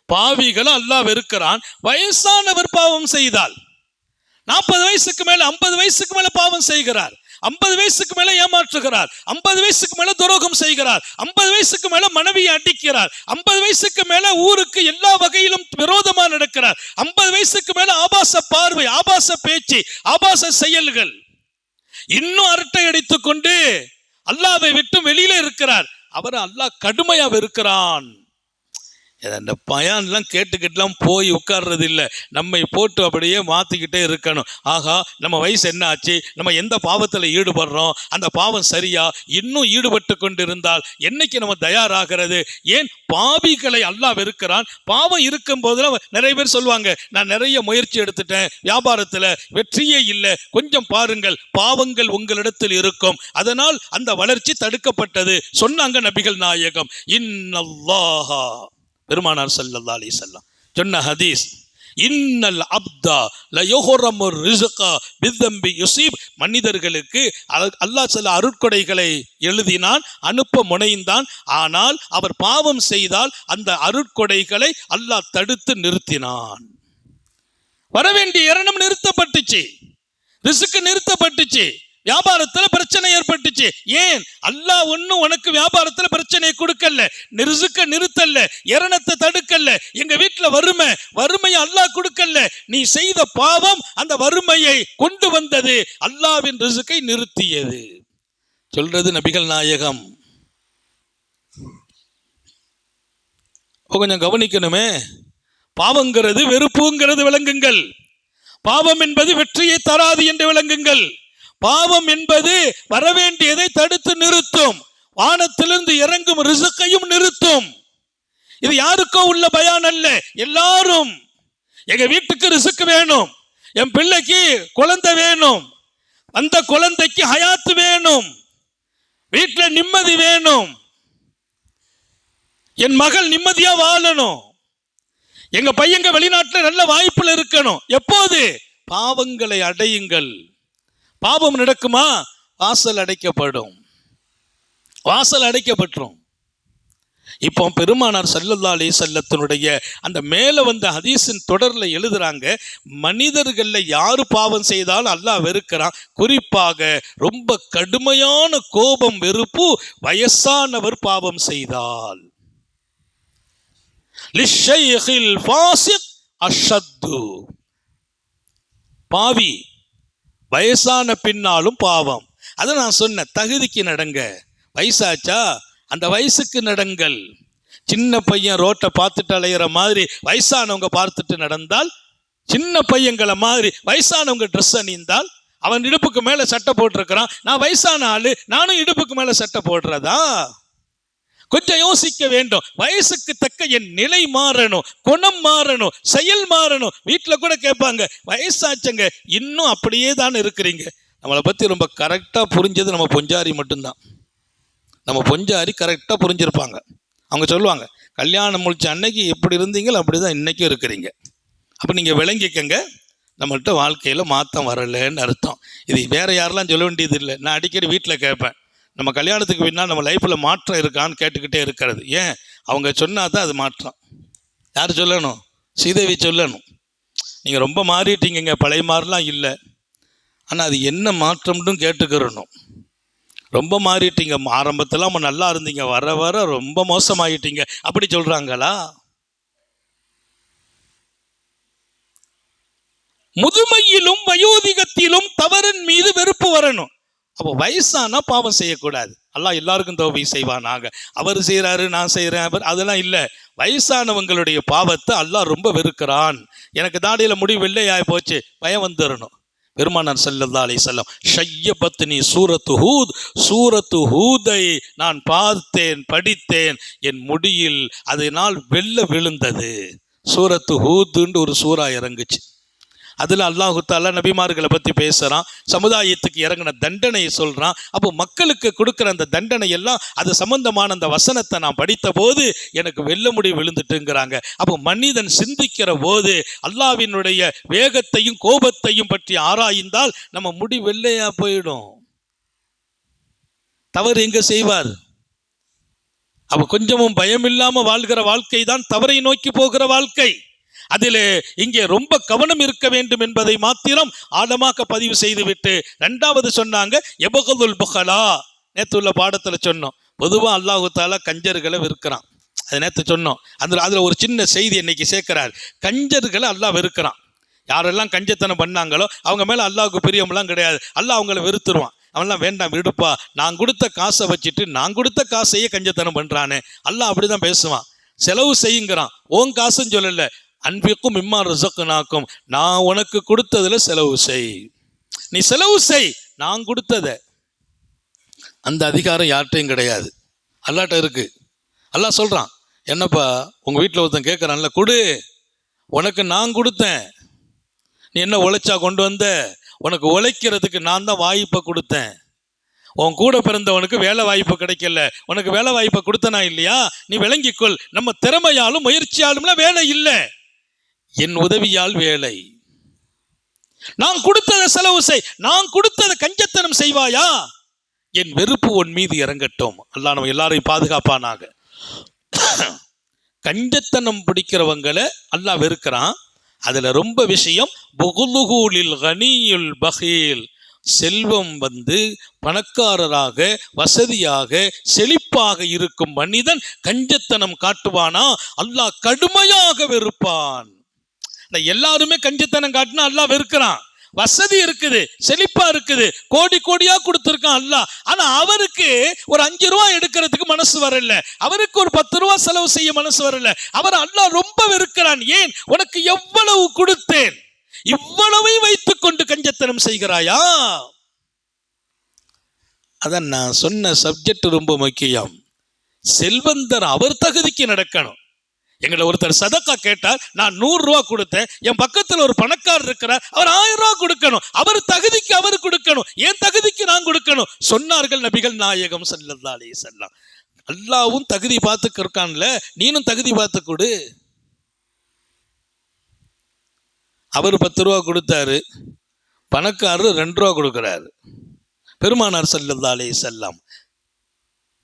பாவிகளை அல்லாஹ் வெறுக்கிறான். வயசானவர் பாவம் செய்தால் 40 வயசுக்கு மேல 50 வயசுக்கு மேல பாவம் செய்கிறார், 50 வயசுக்கு மேல ஏமாற்றுகிறார், 50 வயசுக்கு மேல துரோகம் செய்கிறார், 50 வயசுக்கு மேல மனைவியை அடிக்கிறார், 50 வயசுக்கு மேல ஊருக்கு எல்லா வகையிலும் விரோதமா நடக்கிறார், 50 வயசுக்கு மேல ஆபாச பார்வை, ஆபாச பேச்சு, ஆபாச செயல்கள், இன்னும் அரட்டை அடித்துக் கொண்டு அல்லாஹ்வை விட்டு வெளியில இருக்கிறார். அவரை அல்லாஹ் கடுமையா வெறுக்கிறான். அந்த பயான்லாம் கேட்டுக்கிட்டுலாம் போய் உட்கார்றது இல்லை. நம்மை போட்டு அப்படியே மாற்றிக்கிட்டே இருக்கணும். ஆகா, நம்ம வயசு என்ன ஆச்சு, நம்ம எந்த பாவத்தில் ஈடுபடுறோம், அந்த பாவம் சரியா, இன்னும் ஈடுபட்டு கொண்டு இருந்தால் என்னைக்கு நம்ம தயாராகிறது? ஏன்? பாவிகளை அல்லாஹ் வெறுக்கிறான். பாவம் இருக்கும் போதுல நிறைய பேர் சொல்லுவாங்க, நான் நிறைய முயற்சி எடுத்துட்டேன், வியாபாரத்தில் வெற்றியே இல்லை, கொஞ்சம் பாருங்கள், பாவங்கள் உங்களிடத்தில் இருக்கும், அதனால் அந்த வளர்ச்சி தடுக்கப்பட்டது சொன்னாங்க நபிகள் நாயகம். இன்னல்லாஹா, பெருமானார் ஸல்லல்லாஹு அலைஹி வஸல்லம் சொன்ன ஹதீஸ், இன்னல் அப்தா லயுஹரமு ரிஸ்கா பிதம்பி யுஸீப், மனிதர்களுக்கு அல்லாஹ் சில அருட்கொடைகளை எழுதினான், அனுப்ப முனைந்தான். ஆனால் அவர் பாவம் செய்தால் அந்த அருட்கொடைகளை அல்லாஹ் தடுத்து நிறுத்தினான். வரவேண்டிய இரணம் நிறுத்தப்பட்டுச்சு, ரிஸ்க் நிறுத்தப்பட்டுச்சு, வியாபாரத்தில் பிரச்சனை ஏற்பட்டுச்சு. ஏன்? அல்லாஹ் ஒன்னும் உனக்கு வியாபாரத்தில் பிரச்சனை கொடுக்கல, ரிஸ்க நிறுத்தல, இரணத்தை தடுக்கல. எங்க வீட்டுல வறுமையை அல்லாஹ் கொடுக்கல, நீ செய்த பாவம் அந்த வறுமையை கொண்டு வந்தது, அல்லாஹ்வின் ரிஸ்கை நிறுத்தியது. சொல்றது நபிகள் நாயகம். கொஞ்சம் கவனிக்கணுமே. பாவங்கிறது வெறுப்புங்கிறது விளங்குங்கள். பாவம் என்பது வெற்றியை தராது என்று விளங்குங்கள். பாவம் என்பது வரவேண்டியதை தடுத்து நிறுத்தும், வானத்திலிருந்து இறங்கும் ரிஸ்கையும் நிறுத்தும். இது யாருக்கோ உள்ள பயான் அல்ல, எல்லாரும். எங்க வீட்டுக்கு ரிஸ்க் வேணும், என் பிள்ளைக்கு குழந்தை வேணும், அந்த குழந்தைக்கு ஹயாத்து வேணும், வீட்டுல நிம்மதி வேணும், என் மகள் நிம்மதியா வாழணும், எங்க பையங்க வெளிநாட்டுல நல்ல வாய்ப்புல இருக்கணும். எப்போது? பாவங்களை அடையுங்கள். பாவம் நடக்குமா? வாசல் அடைக்கப்படும், வாசல் அடைக்கப்பட்டுரும். இப்போ பெருமானார் ஸல்லல்லாஹு அலைஹி வஸல்லத்தினுடைய அந்த மேல வந்த ஹதீஸின் தொடர்ல எழுதுறாங்க, மனிதர்கள்ல யாரு பாவம் செய்தாலும் அல்லாஹ் வெறுக்கிறான். குறிப்பாக ரொம்ப கடுமையான கோபம், வெறுப்பு வயசானவர் பாவம் செய்தால். லிஷ்ஷைஹில் ஃபாஸிக் அஷத்து. பாவி வயசான பின்னாலும் பாவம். அதை நான் சொன்ன தகுதிக்கு நடங்க. வயசாச்சா அந்த வயசுக்கு நடங்கள். சின்ன பையன் ரோட்டை பார்த்துட்டு அலையிற மாதிரி வயசானவங்க பார்த்துட்டு நடந்தால், சின்ன பையங்களை மாதிரி வயசானவங்க ட்ரெஸ் அணிந்தால், அவன் இடுப்புக்கு மேல சட்டை போட்டிருக்கிறான், நான் வயசான ஆளு நானும் இடுப்புக்கு மேல சட்டை போடுறதா? கொஞ்சம் யோசிக்க வேண்டும். வயசுக்கு தக்க என் நிலை மாறணும், குணம் மாறணும், செயல் மாறணும். வீட்டில் கூட கேட்பாங்க, வயசாச்சங்க இன்னும் அப்படியே தான் இருக்கிறீங்க. நம்மளை பற்றி ரொம்ப கரெக்டாக புரிஞ்சது நம்ம பொஞ்சாரி மட்டும்தான். நம்ம பொஞ்சாரி கரெக்டாக புரிஞ்சிருப்பாங்க. அவங்க சொல்லுவாங்க, கல்யாணம் முடிச்ச அன்னைக்கு எப்படி இருந்தீங்களோ அப்படி தான் இன்றைக்கும் இருக்கிறீங்க. அப்போ நீங்கள் விளங்கிக்கங்க, நம்மள்கிட்ட வாழ்க்கையில் மாற்றம் வரலைன்னு அர்த்தம். இது வேறு யாரெல்லாம் சொல்ல வேண்டியது இல்லை. நான் அடிக்கடி வீட்டில் கேட்பேன், நம்ம கல்யாணத்துக்கு பின்னால் நம்ம லைஃப்பில் மாற்றம் இருக்கான்னு கேட்டுக்கிட்டே இருக்கிறது. ஏன்? அவங்க சொன்னால் தான் அது மாற்றம். யார் சொல்லணும்? ஸ்ரீதேவி சொல்லணும். நீங்கள் ரொம்ப மாறிட்டீங்க, பழைய மாதிரிலாம் இல்லை, ஆனால் அது என்ன மாற்றம்னு கேட்டுக்கிறணும். ரொம்ப மாறிட்டீங்க, ஆரம்பத்தில் நம்ம நல்லா இருந்தீங்க, வர வர ரொம்ப மோசமாயிட்டீங்க, அப்படி சொல்கிறாங்களா? முதுமையிலும் வயோதிகத்திலும் தவறின் மீது வெறுப்பு வரணும். அப்போ வயசானா பாவம் செய்யக்கூடாது. அல்லாஹ் எல்லாருக்கும் தௌஃபீக் செய்வானாக. அவர் செய்கிறாரு, நான் செய்கிறேன், அதெல்லாம் இல்லை. வயசானவங்களுடைய பாவத்தை அல்லாஹ் ரொம்ப வெறுக்கிறான். எனக்கு தாடியில் முடி வெள்ளையாகி போச்சு, பயம் வந்துடணும். பெருமானார் ஸல்லல்லாஹு அலைஹி வஸல்லம், ஷய்யபத்னி சூரத்து ஹூத், சூரத்து ஹூதை நான் பார்த்தேன், படித்தேன், என் முடியில் அதனால் வெள்ளை விழுந்தது. சூரத்து ஹூதுன்னு ஒரு சூறா இறங்குச்சு. அதில் அல்லாஹு தஆலா நபிமார்களை பற்றி பேசுகிறான், சமுதாயத்துக்கு இறங்கின தண்டனையை சொல்கிறான். அப்போ மக்களுக்கு கொடுக்குற அந்த தண்டனை எல்லாம் அது சம்பந்தமான அந்த வசனத்தை நான் படித்த போது எனக்கு வெள்ள முடி விழுந்துட்டுங்கிறாங்க. அப்போ மனிதன் சிந்திக்கிற போது அல்லாஹ்வினுடைய வேகத்தையும் கோபத்தையும் பற்றி ஆராய்ந்தால் நம்ம முடி வெள்ளையா போயிடும். தவறு எங்க செய்வார்? அப்போ கொஞ்சமும் பயம் இல்லாமல் வாழ்கிற வாழ்க்கை தான் தவறை நோக்கி போகிற வாழ்க்கை. அதில் இங்கே ரொம்ப கவனம் இருக்க வேண்டும் என்பதை மாத்திரம் ஆழமாக பதிவு செய்துவிட்டு ரெண்டாவது சொன்னாங்க, எபகுதுல் புகலா. நேற்று உள்ள பாடத்தில் சொன்னோம், பொதுவாக அல்லாஹு தஆலா கஞ்சர்களை வெறுக்கிறான். அது நேற்று சொன்னோம். அதில் ஒரு சின்ன செய்தி இன்னைக்கு சேர்க்கிறார். கஞ்சர்களை அல்லாஹ் வெறுக்கிறான். யாரெல்லாம் கஞ்சத்தனம் பண்ணாங்களோ அவங்க மேலே அல்லாஹுக்கு பிரியமெல்லாம் கிடையாது. அல்லாஹ் அவங்கள வெறுத்துருவான். அவன்லாம் வேண்டாம் விடுப்பா, நான் கொடுத்த காசை வச்சுட்டு நான் கொடுத்த காசையே கஞ்சத்தனம் பண்ணுறானே. அல்லாஹ் அப்படி தான் பேசுவான். செலவு செய்யுங்கிறான், ஓன் காசுன்னு சொல்லலை. அன்பிக்கும் மிம்மா ரஸக்னாக்கும், நான் உனக்கு கொடுத்ததுல செலவு செய், நீ செலவு செய், நான் கொடுத்தத. அந்த அதிகாரம் யார்கிட்டையும் கிடையாது, அல்லாட்ட இருக்கு. அல்லாஹ் சொல்றான், என்னப்பா உங்க வீட்டில் ஒருத்தன் கேட்குறான்ல, கொடு, உனக்கு நான் கொடுத்தேன், நீ என்ன உழைச்சா கொண்டு வந்த? உனக்கு உழைக்கிறதுக்கு நான் தான் வாய்ப்பை கொடுத்தேன். உன் கூட பிறந்தவனுக்கு வேலை வாய்ப்பு கிடைக்கல, உனக்கு வேலை வாய்ப்பை கொடுத்தனா இல்லையா? நீ விளங்கிக்கொள், நம்ம திறமையாலும் முயற்சியாலும்லாம் வேலை இல்லை, என் உதவியால் வேலை. நான் கொடுத்ததை செலவு செய், நான் கொடுத்ததை கஞ்சத்தனம் செய்வாயா? என் வெறுப்பு உன் மீது இறங்கட்டும். அல்லாஹ் நம்ம எல்லாரையும் பாதுகாப்பானாக. கஞ்சத்தனம் பிடிக்கிறவங்களை அல்லாஹ் வெறுக்கிறான். அதுல ரொம்ப விஷயம், புகுலுகுலில் கனியுல் பகீல், செல்வம் வந்து பணக்காரராக வசதியாக செழிப்பாக இருக்கும் மனிதன் கஞ்சத்தனம் காட்டுவானா அல்லாஹ் கடுமையாக வெறுப்பான். எல்லாருமே கஞ்சத்தனம் காட்டினா அல்லாஹ் வெறுக்கிறான். வசதி இருக்குது, செழிப்பா இருக்குது, கோடி கோடியா கொடுத்துருக்கான் அல்லாஹ். ஆனா அவருக்கு ஒரு 5 ரூபா எடுக்கிறதுக்கு மனசு வரல, அவருக்கு ஒரு 10 ரூபா செலவு செய்ய மனசு வரல. அவர் அல்லாஹ் ரொம்ப வெறுக்கிறான். ஏன்? உனக்கு எவ்வளவு கொடுத்தேன், இவ்வளவையும் வைத்துக் கொண்டு கஞ்சத்தனம் செய்கிறாயா? அதான் நான் சொன்ன சப்ஜெக்ட் ரொம்ப முக்கியம். செல்வந்தர் அவர் தகுதிக்கு நடக்கணும். எங்களை ஒருத்தர் சதக்கா கேட்டார், நான் 100 ரூபா கொடுத்தேன். என் பக்கத்தில் ஒரு பணக்காரர் இருக்கிறார், அவர் 1000 ரூபா கொடுக்கணும். அவர் தகுதிக்கு அவர் கொடுக்கணும், என் தகுதிக்கு நான் கொடுக்கணும் சொன்னார்கள் நபிகள் நாயகம் ஸல்லல்லாஹு அலைஹி வஸல்லம். அல்லாஹ்வும் தகுதி பார்த்து இருக்கான்ல, நீனும் தகுதி பார்த்து கொடு. அவர் 10 ரூபா கொடுத்தாரு, பணக்காரர் 2 ரூபா கொடுக்கிறாரு பெருமானார் ஸல்லல்லாஹு அலைஹி வஸல்லம்.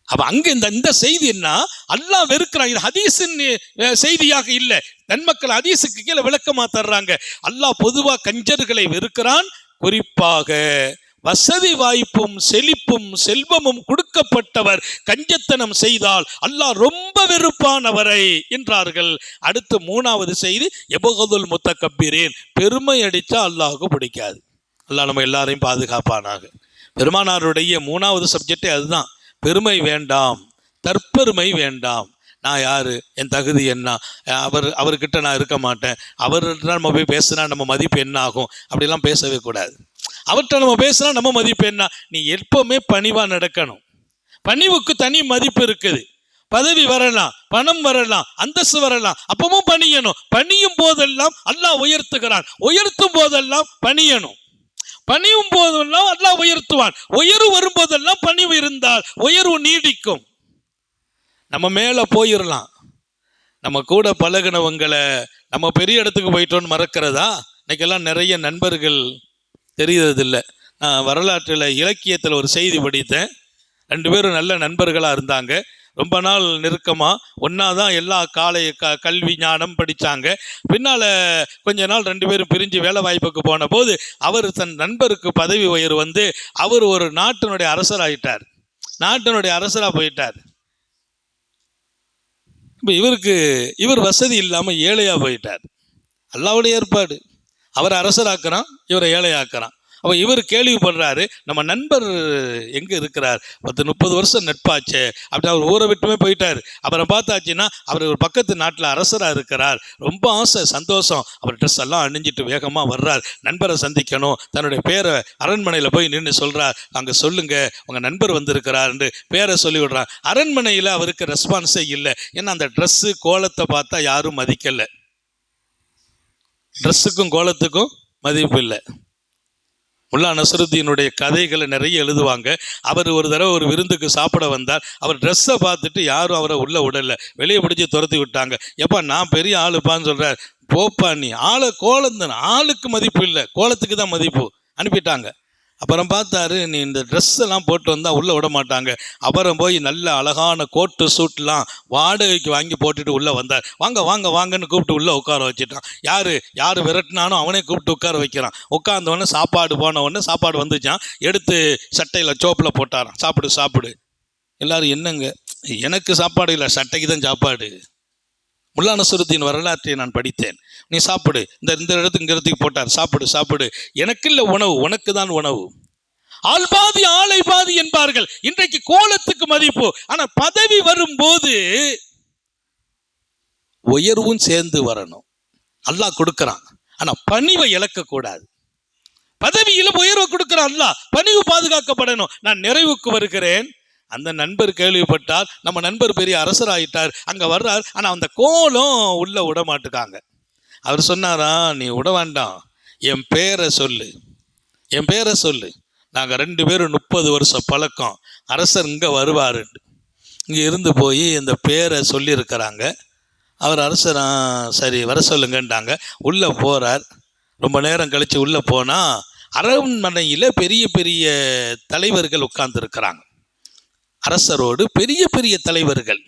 அப்ப அங்க இந்த செய்தி என்ன, அல்லாஹ் வெறுக்கிறான். இது ஹதீஸின் செய்தியாக இல்லை, நன்மக்கள் ஹதீஸுக்கு கீழே விளக்கமா தர்றாங்க. அல்லாஹ் பொதுவா கஞ்சர்களை வெறுக்கிறான். குறிப்பாக வசதி வாய்ப்பும் செழிப்பும் செல்வமும் கொடுக்கப்பட்டவர் கஞ்சத்தனம் செய்தால் அல்லாஹ் ரொம்ப வெறுப்பானவரை என்றார்கள். அடுத்து 3வது செய்தி, எபகதுல் முத்தகப்பிரீன், பெருமை அடிச்சா அல்லாஹ்வுக்கு பிடிக்காது. அல்லாஹ் நம்ம எல்லாரையும் பாதுகாப்பானாக. பெருமானாருடைய 3வது சப்ஜெக்டே அதுதான், பெருமை வேண்டாம், தற்பெருமை வேண்டாம். நான் யாரு, என் தகுதி என்ன, அவர்கிட்ட நான் இருக்க மாட்டேன், அவர்கிட்ட நம்ம போய் பேசுனா நம்ம மதிப்பு என்ன ஆகும், அப்படிலாம் பேசவே கூடாது. அவர்கிட்ட நம்ம பேசுனா நம்ம மதிப்பு என்ன, நீ எப்பவுமே பணிவா நடக்கணும். பணிவுக்கு தனி மதிப்பு இருக்குது. பதவி வரலாம், பணம் வரலாம், அந்தஸ்து வரலாம், அப்பவும் பணியணும். பணியும் போதெல்லாம் அல்லாஹ் உயர்த்துகிறான், உயர்த்தும் போதெல்லாம் பணியணும். பணியும் போதெல்லாம் அல்லாஹ் உயர்த்துவான். உயர்வு வரும்போதெல்லாம் பணிவு இருந்தால் உயர்வு நீடிக்கும். நம்ம மேல போயிடலாம், நம்ம கூட பழகினவங்களை நம்ம பெரிய இடத்துக்கு போயிட்டோன்னு மறக்கிறதா? இன்னைக்கெல்லாம் நிறைய நண்பர்கள் தெரியறதில்லை. நான் வரலாற்றில் இலக்கியத்தில் ஒரு செய்தி படித்தேன். 2 பேரும் நல்ல நண்பர்களாக இருந்தாங்க, ரொம்ப நாள் நெருக்கமாக ஒன்றா தான் எல்லா கல்வி ஞானம் படித்தாங்க. பின்னால் கொஞ்ச நாள் 2 பேரும் பிரிஞ்சு வேலை வாய்ப்புக்கு போன போது அவர் தன் நண்பருக்கு பதவி உயர்வு வந்து அவர் ஒரு நாட்டினுடைய அரசராகிட்டார், நாட்டினுடைய அரசராக போயிட்டார். இப்போ இவர் வசதி இல்லாமல் ஏழையாக போயிட்டார். அல்லாஹ்வுடைய ஏற்பாடு, அவர் அரசராக்குறான், இவரை ஏழையாக்குறான். அப்போ இவர் கேள்விப்படுறாரு, நம்ம நண்பர் எங்கே இருக்கிறார், 10-30 வருஷம் நட்பாச்சு, அப்படி அவர் ஊரை விட்டுமே போயிட்டார். அவரை பார்த்தாச்சுன்னா அவர் ஒரு பக்கத்து நாட்டில் அரசராக இருக்கிறார், ரொம்ப ஆசை சந்தோஷம். அவர் ட்ரெஸ் எல்லாம் அணிஞ்சிட்டு வேகமாக வர்றார், நண்பரை சந்திக்கணும். தன்னுடைய பேரை அரண்மனையில் போய் நின்று சொல்கிறார், அங்கே சொல்லுங்க உங்கள் நண்பர் வந்திருக்கிறார்ன்னு பேரை சொல்லி விடுறார். அரண்மனையில் அவருக்கு ரெஸ்பான்ஸே இல்லை, ஏன்னா அந்த ட்ரெஸ்ஸு கோலத்தை பார்த்தா யாரும் மதிக்கலை. ட்ரெஸ்ஸுக்கும் கோலத்துக்கும் மதிப்பு இல்லை. முல்லா நஸ்ருத்தீனுடைய கதைகளை நிறைய எழுதுவாங்க. அவர் ஒரு தடவை ஒரு விருந்துக்கு சாப்பிட வந்தார். அவர் ட்ரெஸ்ஸை பார்த்துட்டு யாரும் அவரை உள்ள விடலை, வெளியே பிடிச்சி துரத்தி விட்டாங்க. எப்பா நான் பெரிய ஆளுப்பான்னு சொல்கிறார், போப்பா நீ ஆளை கோலம் தானே, ஆளுக்கு மதிப்பு இல்லை, கோலத்துக்கு தான் மதிப்பு, அனுப்பிட்டாங்க. அப்புறம் பார்த்தாரு, நீ இந்த ட்ரெஸ் எல்லாம் போட்டு வந்தால் உள்ளே விட மாட்டாங்க. அப்புறம் போய் நல்ல அழகான கோட்டு சூட்லாம் வாடகைக்கு வாங்கி போட்டுட்டு உள்ளே வந்தார். வாங்க வாங்க வாங்கன்னு கூப்பிட்டு உள்ளே உட்கார வச்சுட்டான். யார் விரட்டினானோ அவனே கூப்பிட்டு உட்கார வைக்கிறான். உட்கார்ந்தவொடனே சாப்பாடு போனவொடனே சாப்பாடு வந்துச்சான், எடுத்து சட்டையில் சோப்பில் போட்டாரான், சாப்பிடு. எல்லாரும் என்னங்க, எனக்கு சாப்பாடு இல்லை, சட்டைக்கு தான் சாப்பாடு. முல்லா நஸ்ருத்தீன் வரலாற்றை நான் படித்தேன். நீ சாப்பிடு, இந்த இடத்துக்கு இங்க இடத்துக்கு போட்டார், சாப்பிடு. எனக்கு இல்லை உணவு, உனக்கு தான் உணவு. ஆள் பாதி ஆளை பாதி என்பார்கள். இன்றைக்கு கோலத்துக்கு மதிப்பு, ஆனா பதவி வரும்போது உயர்வும் சேர்ந்து வரணும். அல்லாஹ் கொடுக்கிறான், ஆனா பணிவை இழக்க கூடாது. பதவியில உயர்வு கொடுக்கிறான் அல்லாஹ், பணிவு பாதுகாக்கப்படணும். நான் நிறைவுக்கு வருகிறேன். அந்த நண்பர் கேள்விப்பட்டார், நம்ம நண்பர் பெரிய அரசராயிட்டார், அங்கே வர்றார், ஆனால் அந்த கோலம் உள்ள விட மாட்டுக்காங்க. அவர் சொன்னாரா, நீ விட வேண்டாம், என் பேரை சொல்லு. நாங்கள் 2 பேரும் 30 வருஷம் பழக்கம், அரசர் இங்கே வருவார். இங்கே இருந்து போய் இந்த பேரை சொல்லியிருக்கிறாங்க. அவர் அரசரா, சரி வர சொல்லுங்கன்ட்டாங்க. உள்ளே போகிறார். ரொம்ப நேரம் கழித்து உள்ளே போனால் அரண்மனையில் பெரிய பெரிய தலைவர்கள் உட்கார்ந்துருக்கிறாங்க. அரசரோடு பெரிய பெரிய தலைவர்கள்.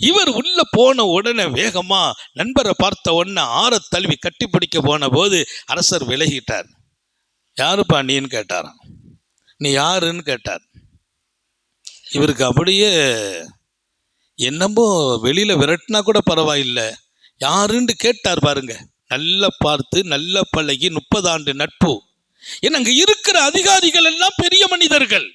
இவர் உள்ள போன உடனே வேகமா நண்பரை பார்த்த உடனே ஆற தழுவி கட்டி பிடிக்க போன போது அரசர் விலகிட்டார். யாருப்பா நீன்னு கேட்டாராம். நீ யாருன்னு கேட்டார். இவருக்கு அப்படியே என்னமோ வெளியில விரட்டினா கூட பரவாயில்லை, யாருன்னு கேட்டார் பாருங்க. நல்லா பார்த்து நல்ல பழகி 30 ஆண்டு நட்பு. ஏன்னா அங்க இருக்கிற அதிகாரிகள் எல்லாம் பெரிய மனிதர்கள்.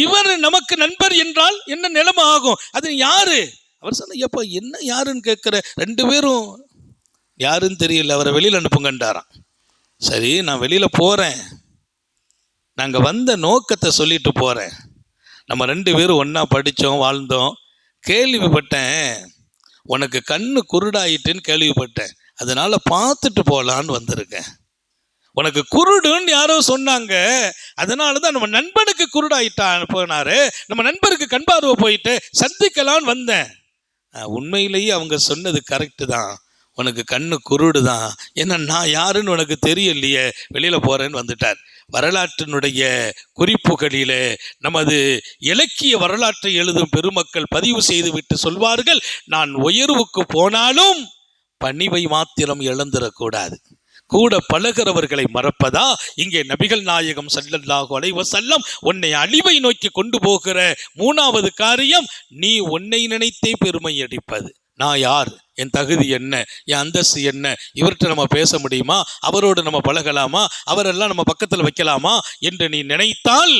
இவர் நமக்கு நண்பர் என்றால் என்ன நிலைமை ஆகும்? அது யாரு? அவர் சொன்ன, எப்ப என்ன யாருன்னு கேட்கிற? 2 பேரும் யாருன்னு தெரியல, அவரை வெளியில் அனுப்புங்கன்றாராம். சரி நான் வெளியில போறேன், நாங்க வந்த நோக்கத்தை சொல்லிட்டு போறேன். நம்ம 2 பேரும் ஒன்னா படித்தோம் வாழ்ந்தோம். கேள்விப்பட்டேன் உனக்கு கண்ணு குருடாயிட்டுன்னு கேள்விப்பட்டேன், அதனால பார்த்துட்டு போகலான்னு வந்திருக்கேன். உனக்கு குருடுன்னு யாரோ சொன்னாங்க, அதனால தான் நம்ம நண்பனுக்கு குருடாயிட்டான் போனாரு, நம்ம நண்பருக்கு கண் பார்வை போயிட்டு சந்திக்கலான்னு வந்தேன். உண்மையிலேயே அவங்க சொன்னது கரெக்டு தான், உனக்கு கண்ணு குருடு தான். ஏன்னா நான் யாருன்னு உனக்கு தெரியலையே, வெளியில் போகிறேன்னு வந்துட்டார். வரலாற்றினுடைய குறிப்புகளிலே நமது இலக்கிய வரலாற்றை எழுதும் பெருமக்கள் பதிவு செய்து விட்டு சொல்வார்கள், நான் உயர்வுக்கு போனாலும் பணிவை மாத்திரம் இழந்துடக்கூடாது, கூட பழகிறவர்களை மறப்பதா? இங்கே நபிகள் நாயகம் ஸல்லல்லாஹு அலைஹி வஸல்லம் உன்னை அழிவை நோக்கி கொண்டு போகிற மூணாவது காரியம், நீ உன்னை நினைத்தே பெருமை அடிப்பது. நான் யார், என் தகுதி என்ன, என் அந்தஸ்து என்ன, இவர்கிட்ட நம்ம பேச முடியுமா, அவரோடு நம்ம பழகலாமா, அவரெல்லாம் நம்ம பக்கத்தில் வைக்கலாமா என்று நீ நினைத்தால்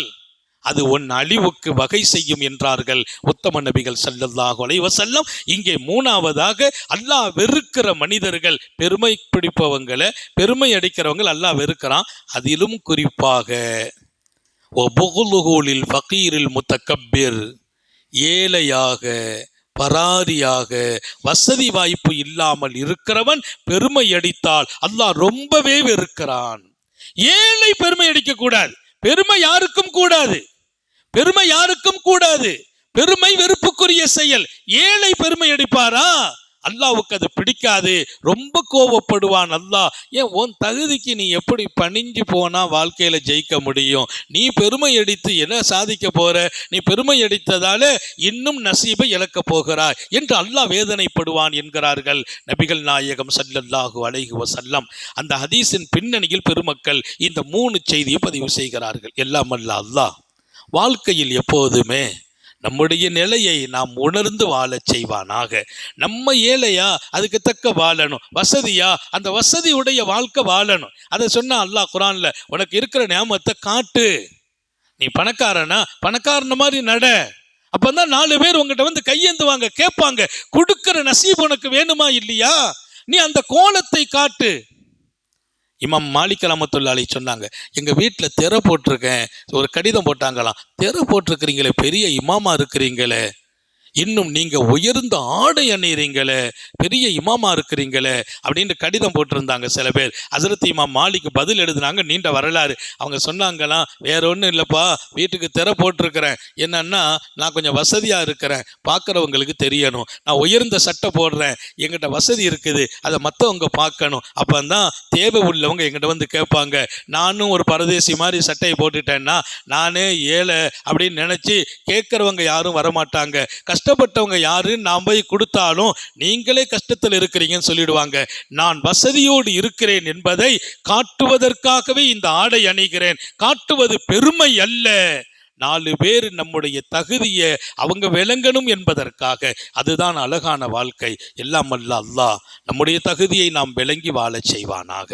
அது உன் அழிவுக்கு வகை செய்யும் என்றார்கள் உத்தம நபிகள் ஸல்லல்லாஹு அலைஹி வஸல்லம். இங்கே மூணாவதாக அல்லாஹ் வெறுக்கிற மனிதர்கள், பெருமை பிடிப்பவங்களை, பெருமை அடிக்கிறவங்க அல்லாஹ் வெறுக்கிறான். அதிலும் குறிப்பாக ஒபுகுலுகுலில் ஃபகீரில் முத்தக்கப்பிர், ஏழையாக பராரியாக வசதி வாய்ப்பு இல்லாமல் இருக்கிறவன் பெருமை அடித்தால் அல்லாஹ் ரொம்பவே வெறுக்கிறான். ஏழை பெருமை அடிக்க கூடாது, பெருமை யாருக்கும் கூடாது, பெருமை யாருக்கும் கூடாது, பெருமை வெறுப்புக்குரிய செயல். ஏழை பெருமை அடிப்பாரா? அல்லாவுக்கு அது பிடிக்காது, ரொம்ப கோபப்படுவான் அல்லாஹ். ஏன் உன் தகுதிக்கு நீ எப்படி பணிஞ்சு போனா வாழ்க்கையில ஜெயிக்க முடியும்? நீ பெருமை அடித்து என்ன சாதிக்க போற? நீ பெருமை அடித்ததால இன்னும் நசீபை இழக்க போகிறாய் என்று அல்லாஹ் வேதனைப்படுவான் என்கிறார்கள் நபிகள் நாயகம் ஸல்லல்லாஹு அலைஹி வஸல்லம். அந்த ஹதீஸின் பின்னணியில் பெருமக்கள் இந்த 3 செய்தியை பதிவு செய்கிறார்கள். எல்லாம் அல்ல அல்லாஹ் வாழ்க்கையில் எப்போதுமே நம்முடைய நிலையை நாம் உணர்ந்து வாழச் செய்வானாக. நம்ம ஏழையா, அதுக்கு தக்க வாழணும், வசதியா, அந்த வசதியுடைய வாழ்க்கை வாழணும். அதை சொன்னா அல்லாஹ் குர்ஆன்ல, உனக்கு இருக்கிற நியாமத்தை காட்டு, நீ பணக்காரனா பணக்காரன மாதிரி நட, அப்பதான் 4 பேர் உங்ககிட்ட வந்து கையேந்துவாங்க, கேட்பாங்க, கொடுக்கிற நசீப் உனக்கு வேணுமா இல்லையா? நீ அந்த கோலத்தை காட்டு. இமாம் மாலிக் ரஹ்மத்துல்லாஹி அலைஹி சொன்னாங்க, எங்கள் வீட்டில் திரை போட்டிருக்கேன், ஒரு கடிதம் போட்டாங்களாம், திரை போட்டிருக்கிறீங்களே, பெரிய இமாமா இருக்கிறீங்களே, இன்னும் நீங்கள் உயர்ந்த ஆடை அணிகிறீங்களே, பெரிய இமாமா இருக்கிறீங்களே அப்படின்னு கடிதம் போட்டிருந்தாங்க சில பேர். ஹஸரத் இமாம் மாலிக் பதில் எழுதுனாங்க, நீண்ட வரலாறு. அவங்க சொன்னாங்களாம், வேற ஒன்றும் இல்லைப்பா, வீட்டுக்கு திரை போட்டிருக்கிறேன், என்னன்னா நான் கொஞ்சம் வசதியாக இருக்கிறேன், பார்க்குறவங்களுக்கு தெரியணும், நான் உயர்ந்த சட்டை போடுறேன், எங்கிட்ட வசதி இருக்குது, அதை மற்றவங்க பார்க்கணும், அப்போ தான் தேவை உள்ளவங்க எங்கிட்ட வந்து கேட்பாங்க. நானும் ஒரு பரதேசி மாதிரி சட்டையை போட்டுட்டேன்னா நானே ஏழை அப்படின்னு நினச்சி கேட்குறவங்க யாரும் வரமாட்டாங்க. கஷ்டப்பட்டவங்க யாருன்னு நாம் போய் கொடுத்தாலும் நீங்களே கஷ்டத்தில் இருக்கிறீங்கன்னு சொல்லிடுவாங்க. நான் வசதியோடு இருக்கிறேன் என்பதை காட்டுவதற்காகவே இந்த ஆடை அணிகிறேன், காட்டுவது பெருமை அல்ல, 4 பேர் நம்முடைய தகுதியை அவங்க விளங்கணும் என்பதற்காக. அதுதான் அழகான வாழ்க்கை. எல்லாம் அல்ல அல்லாஹ் நம்முடைய தகுதியை நாம் விளங்கி வாழச் செய்வானாக.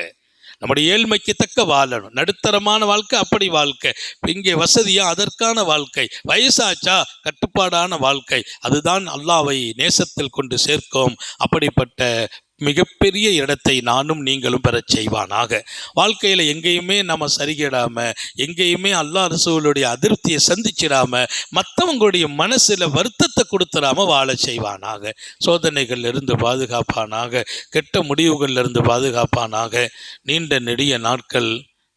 நம்முடைய ஏழ்மைக்கு தக்க வாழணும், நடுத்தரமான வாழ்க்கை அப்படி வாழ்க்கை, இங்கே வசதியா அதற்கான வாழ்க்கை, வயசாச்சா கட்டுப்பாடான வாழ்க்கை, அதுதான் அல்லாஹ்வை நேசத்தில் கொண்டு சேர்க்கும். அப்படிப்பட்ட மிகப்பெரிய இடத்தை நானும் நீங்களும் பெறச் செய்வானாக. வாழ்க்கையில் எங்கேயுமே நம்ம சரிகிடாமல், எங்கேயுமே அல்லாஹ் ரசூலுடைய அதிருப்தியை சந்திச்சிடாம, மற்றவங்களுடைய மனசில் வருத்தத்தை கொடுத்துடாம வாழ செய்வானாக. சோதனைகளிலிருந்து பாதுகாப்பானாக, கெட்ட முடிவுகளிலிருந்து பாதுகாப்பானாக. நீண்ட நெடிய நாட்கள்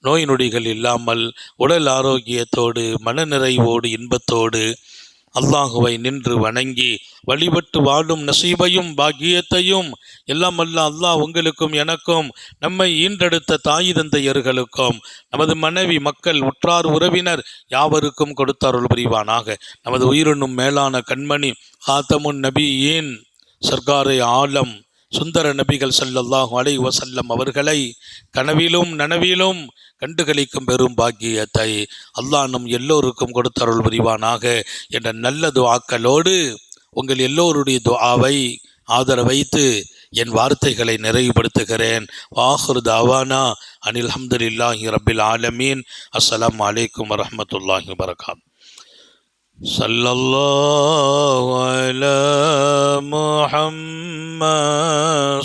நோய் நொடிகள் இல்லாமல் உடல் ஆரோக்கியத்தோடு மனநிறைவோடு இன்பத்தோடு அல்லாஹுவை நின்று வணங்கி வழிபட்டு வாழும் நசீபையும் பாக்கியத்தையும் எல்லாம் அல்ல அல்லாஹ் உங்களுக்கும் எனக்கும், நம்மை ஈன்றெடுத்த தாய் தந்தையர்களுக்கும், நமது மனைவி மக்கள் உற்றார் உறவினர் யாவருக்கும் கொடுத்தருள் புரிவானாக. நமது உயிரினும் மேலான கண்மணி காத்தமுன் நபியின் சர்க்காரை ஆலம் சுந்தர நபிகள் ஸல்லல்லாஹு அலைஹி வஸல்லம் அவர்களை கனவிலும் நனவிலும் கண்டுகளிக்கும் பெரும் பாக்கியத்தை அல்லாஹ் நம் எல்லோருக்கும் கொடுத்தருள் புரிவானாக என்ற நல்ல துஆக்களோடு உங்கள் எல்லோருடைய துஆவை ஆதரவைத்து என் வார்த்தைகளை நிறைவுபடுத்துகிறேன். வாஹிரு தாவானா அனில் ஹம்துலில்லாஹி ரப்பில் ஆலமீன். அஸ்ஸலாமு அலைக்கும் வரஹ்மத்துல்லாஹி வபரகாத்துஹு. ஸல்லல்லாஹு அலா முஹம்மத்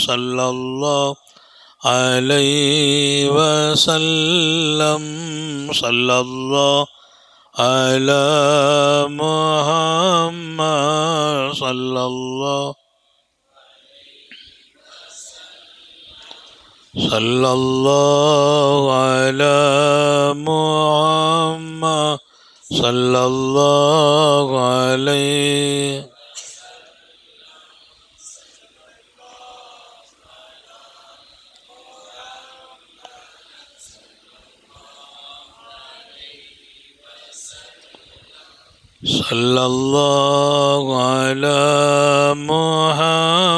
ஸல்லல்லாஹு அலைஹி வஸல்லம். ஸல்லல்லாஹு அலா முஹம்மத் ஸல்லல்லாஹு ஸல்லல்லாஹு அலா முஹம்மத் ஸல்லல்லாஹு அலைஹி ஸல்லல்லாஹு அலா முஹம்மத்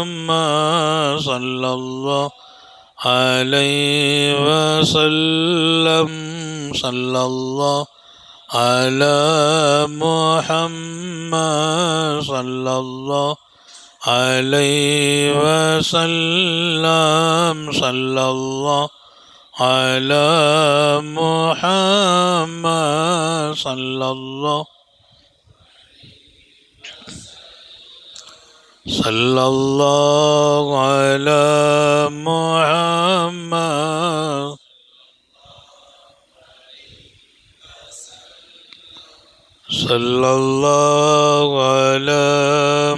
ஸல்லல்லாஹு அலைஹி வஸல்லம் ஸல்லல்லாஹு அலா முஹம்மத் ஸல்லல்லாஹு அலைஹி வஸல்லம் ஸல்லல்லாஹு அலா முஹம்மத் ஸல்லல்லாஹு ஸல்லல்லாஹு அலா முஹம்மத் ஸல்லல்லாஹு அலா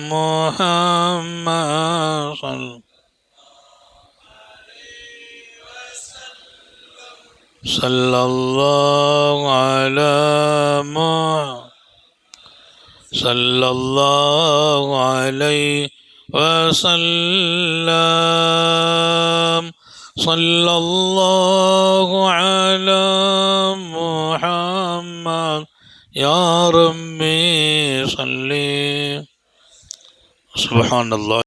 முஹம்மத் ஸல்லல்லாஹு அலா முஹம்மத் ஸல்லல்லாஹு அலைஹி வஸல்லம் ஸல்லல்லாஹு அலா முஹம்மத் யா ரப்பி ஸல்லி சுப்ஹானல்லாஹ்.